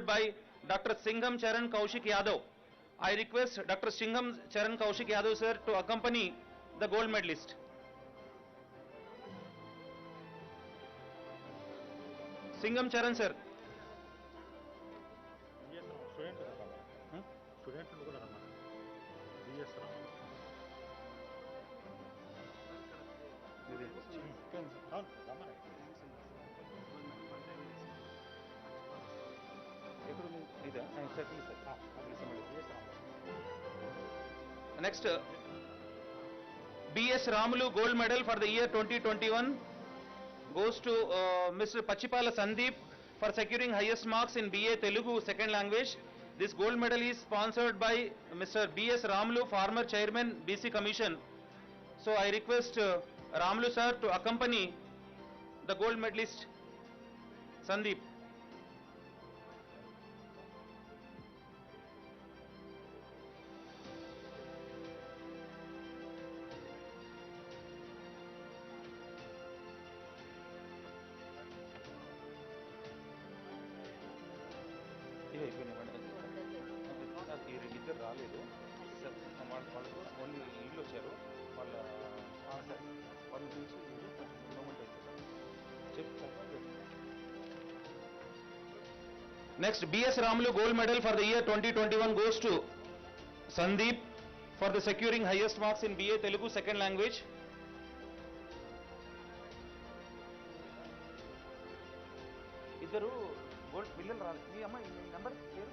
By Dr. Singham Charan Kaushik Yadav. I request Dr. Singham Charan Kaushik Yadav sir to accompany the gold medalist. Singham Charan sir. Next, B.S. Ramulu gold medal for the year 2021 goes to Mr. Pachipala Sandeep for securing highest marks in BA Telugu second language. This gold medal is sponsored by Mr. B.S. Ramulu, former chairman BC Commission. So I request Ramulu sir to accompany the gold medalist Sandeep. ఇద్దరు రాలేదు వాళ్ళు only ఇల్లు వచ్చారు వాళ్ళ వాళ్ళు పిలిచి moment అవుతుంది. Next, B.S. Ramulu gold medal for the year 2021 goes to Sandeep for the securing highest marks in BA Telugu second language. ఇద్దరు గోల్డ్ బిల్లులు రాలేదు. మీ అమ్మ మీ నెంబర్ పేరు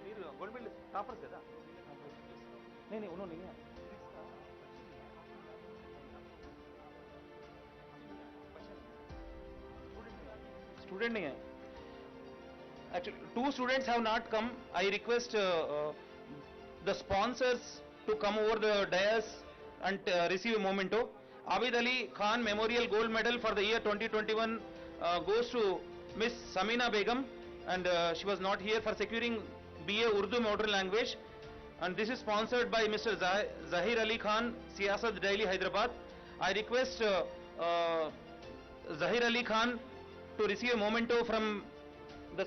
మీరు గోల్డ్ బిల్ టాపర్స్ కదా నేను ఉన్నాను student नहीं है. Actually, 2 students have not come. I request the sponsors to come over the dais and receive a memento. Abid Ali Khan Memorial Gold Medal for the year 2021 goes to Miss Samina Begum, and she was not here, for securing BA Urdu Modern Language. And this is sponsored by Mr. Zahir Ali Khan, Siyasat Daily, Hyderabad. I request Zahir Ali Khan to receive a memento from the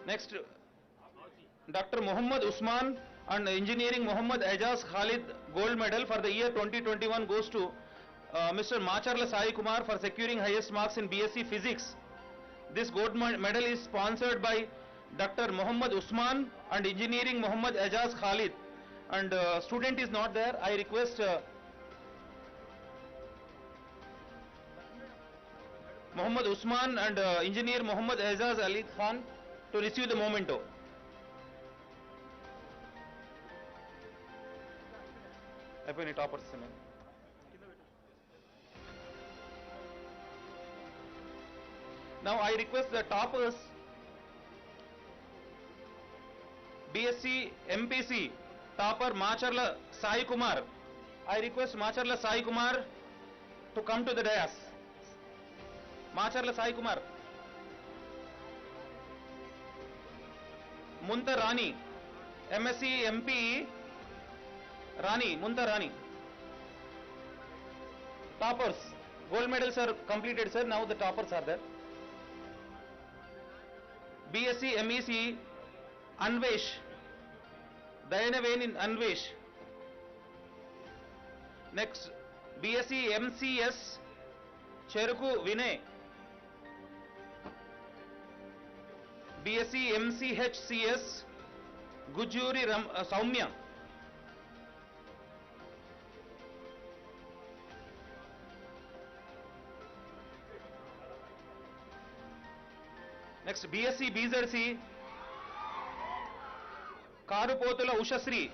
next, Dr. Muhammad Usman and Engineering Muhammad Ejaz Khalid Gold Medal for the year 2021 goes to Mr. Macharla Sai Kumar for securing highest marks in BSc Physics. This gold medal is sponsored by Dr. Muhammad Usman and Engineering Muhammad Ejaz Khalid, and student is not there. I request Muhammad Usman and Engineer Muhammad Ejaz Ali Khan to receive the memento. అయిపోయినాయి toppers. Now I request the toppers, BSc MPC topper Macharla Sai Kumar. I request Macharla Sai Kumar to come to the dais. Macharla Sai Kumar. Munta Rani, MSc MP Rani, Munta Rani. Toppers, gold medals are completed, sir. Now the toppers are there. BSc MEC Anvesh, Dayanaveni Anvesh. Next, BSc MCS Cheruku Vinay. BSc MCHCS Gujuri Saumya. Next, BSc BZC Karupotula Ushasri.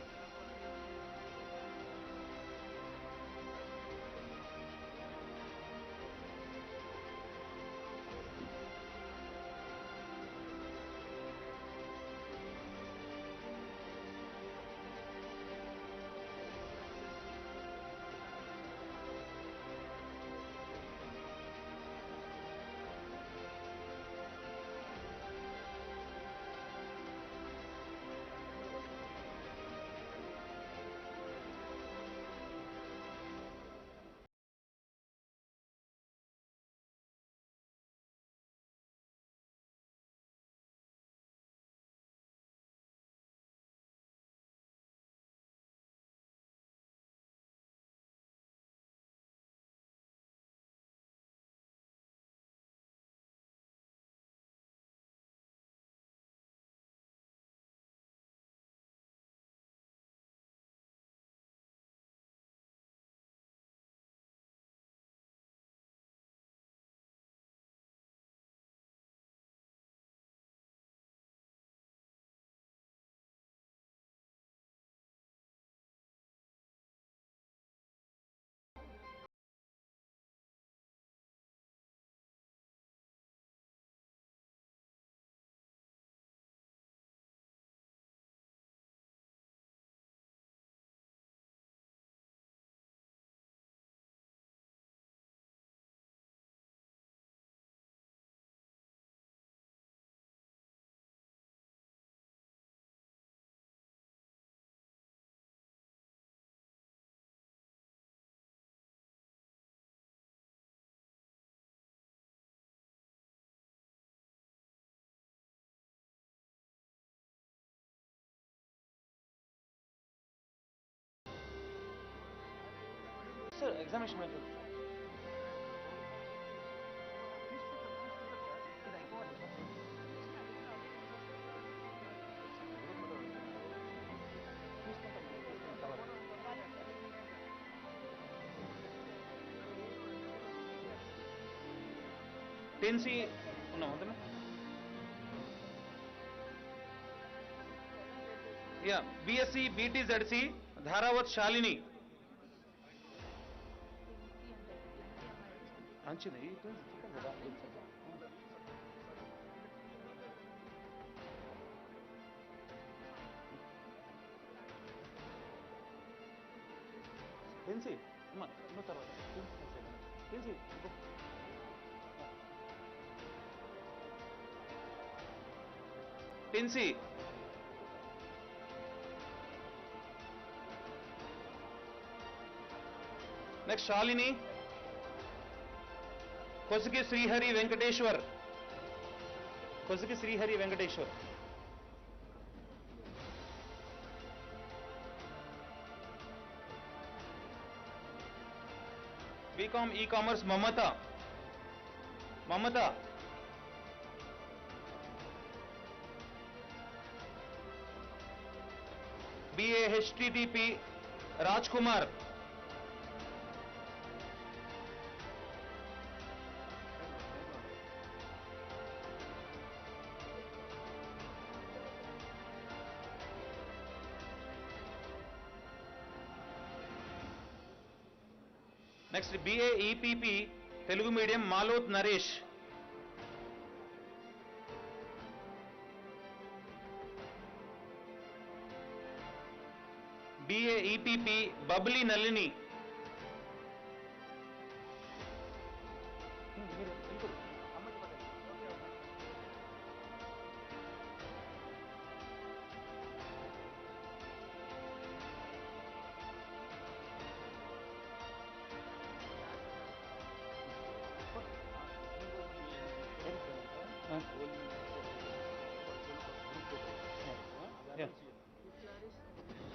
Sir, examination method. Tensi, no, Yeah, BSc BTZC Dharawat Shalini. Tinsy. Next, Shalini. Kosiki Srihari Venkateshwar. Kosiki Srihari Venkateshwar. BCom E-commerce Mamata. Mamata. BA HTTP Rajkumar. Next, BA EPP Telugu medium Malot Naresh. BA EPP Bubbly Nalini.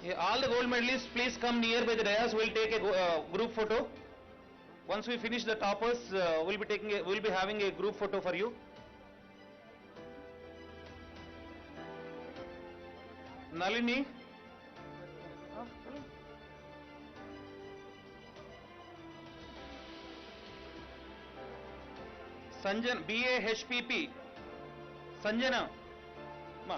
Yeah, all the gold medalists, please come near by the dais. We'll take a group photo. Once we finish the toppers, we'll be having a group photo for you. Nalini. Sanjan, BA HPP. Sanjana. Ma.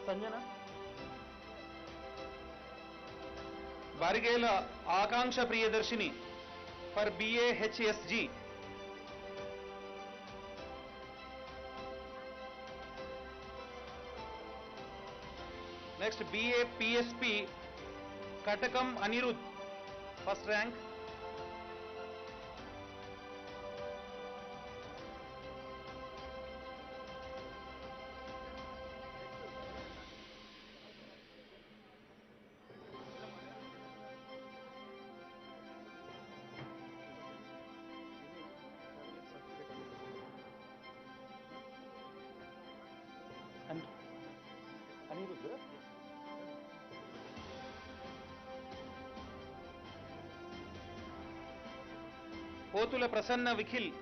Sanjana. Barigela Akanksha Priyadarshini for BA HSG. Next, BA PSP Katakam Anirudh, first rank. And Anirudh. Potula Prasanna Vikhil.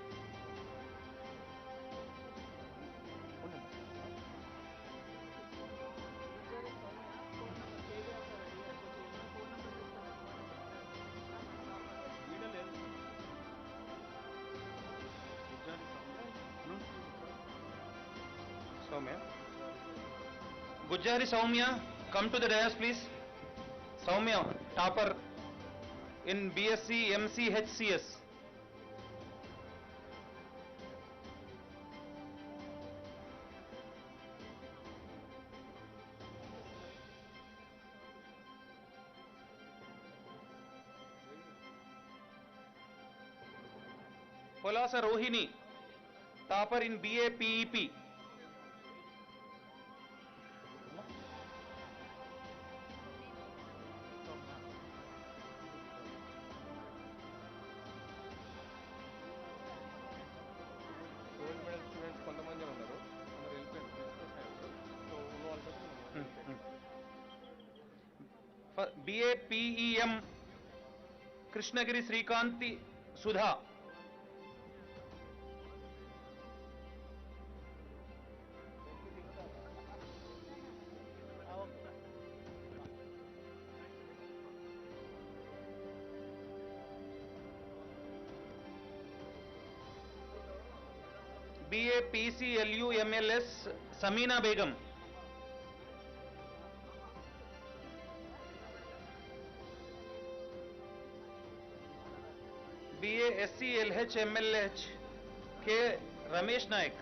Soumya. Gujjari Soumya, come to the dais please. Soumya, topper in BSc MCHCS. Polasa Rohini, topper in BA PEP. BA PEM Krishnagiri Srikanti Sudha. BA PCLU MLS Samina Begum. BA SCLH MLH K Ramesh Naik.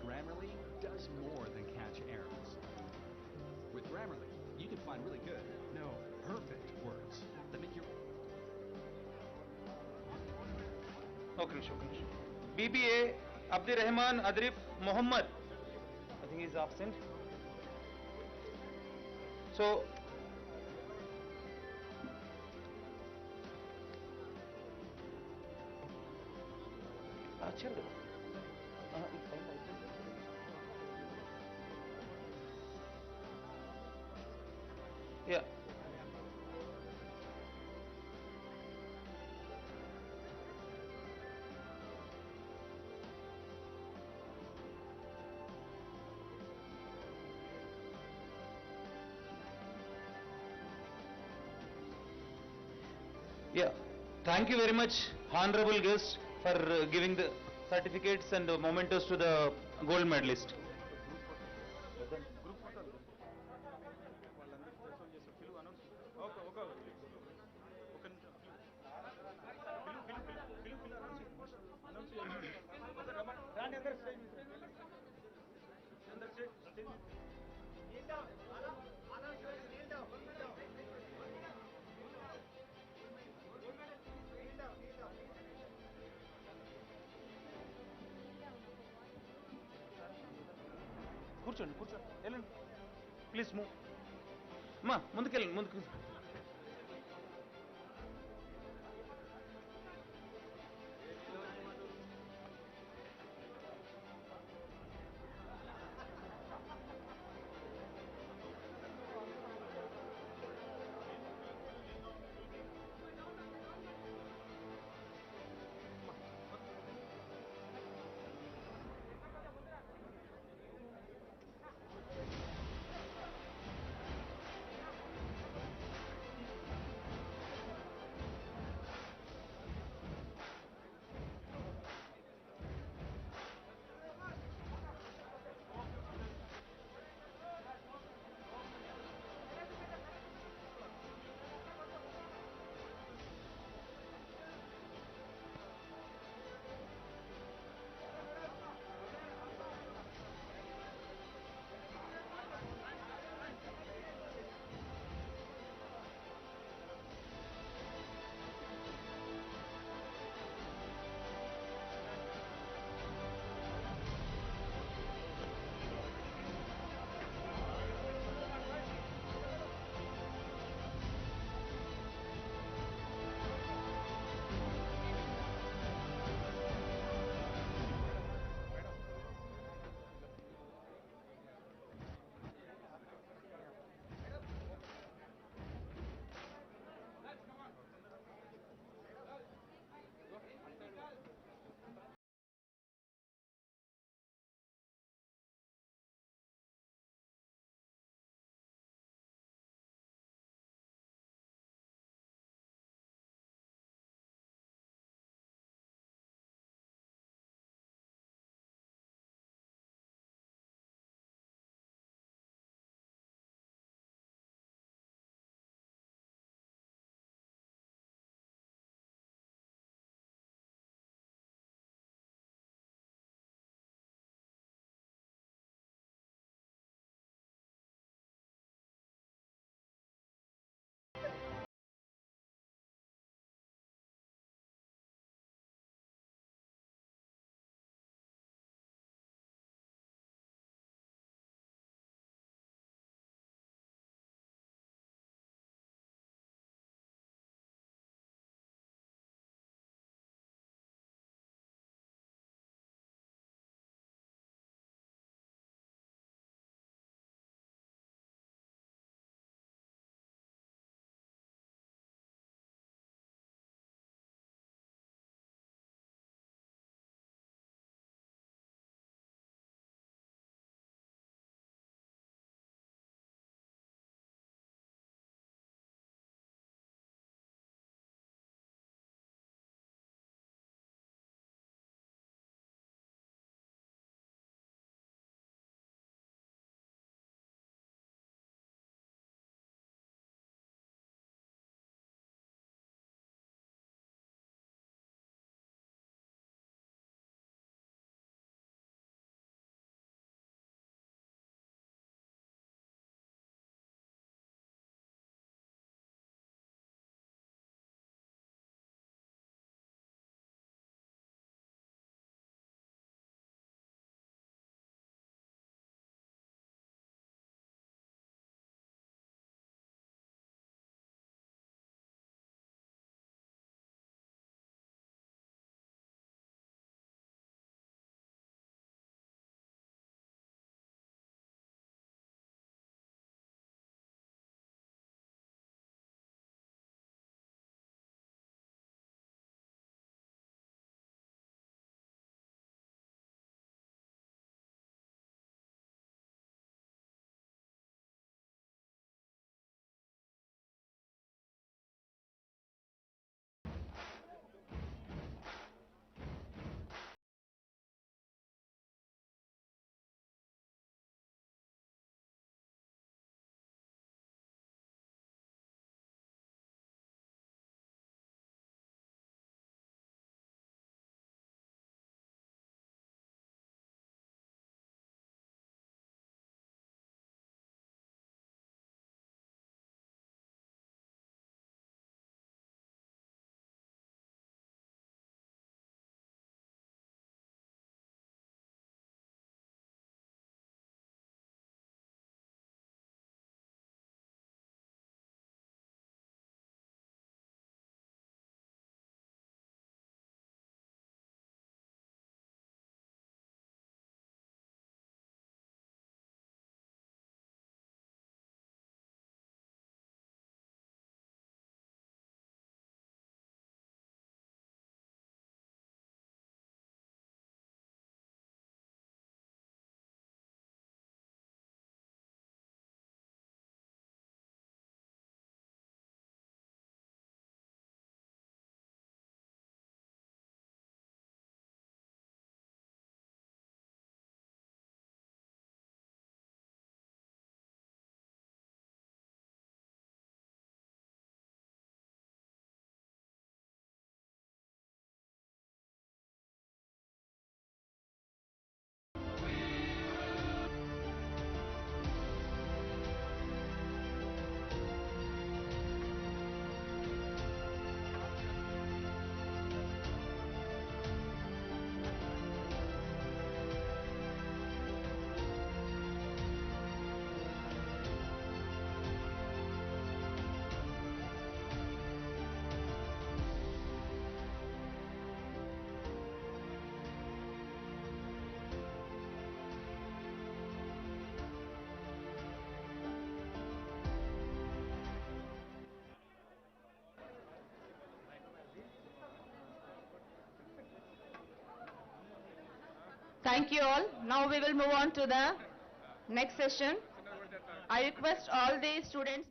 Grammarly does more than catch errors. With Grammarly, you can find really good, no, perfect words that make your... Okay. BBA Abdirrahman Adrif Muhammad. I think he is absent. So, yeah. Yeah, thank you very much, honorable guest, for giving the certificates and mementos to the gold medalist. కూర్చోండి వెళ్ళండి please move అమ్మా ముందుకెళ్ళండి ముందుకు Thank you all. Now we will move on to the next session. I request all the students.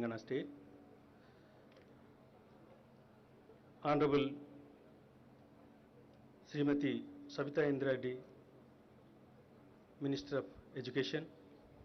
Telangana State. Honorable Srimati Sabita Indra Reddy, Minister of Education.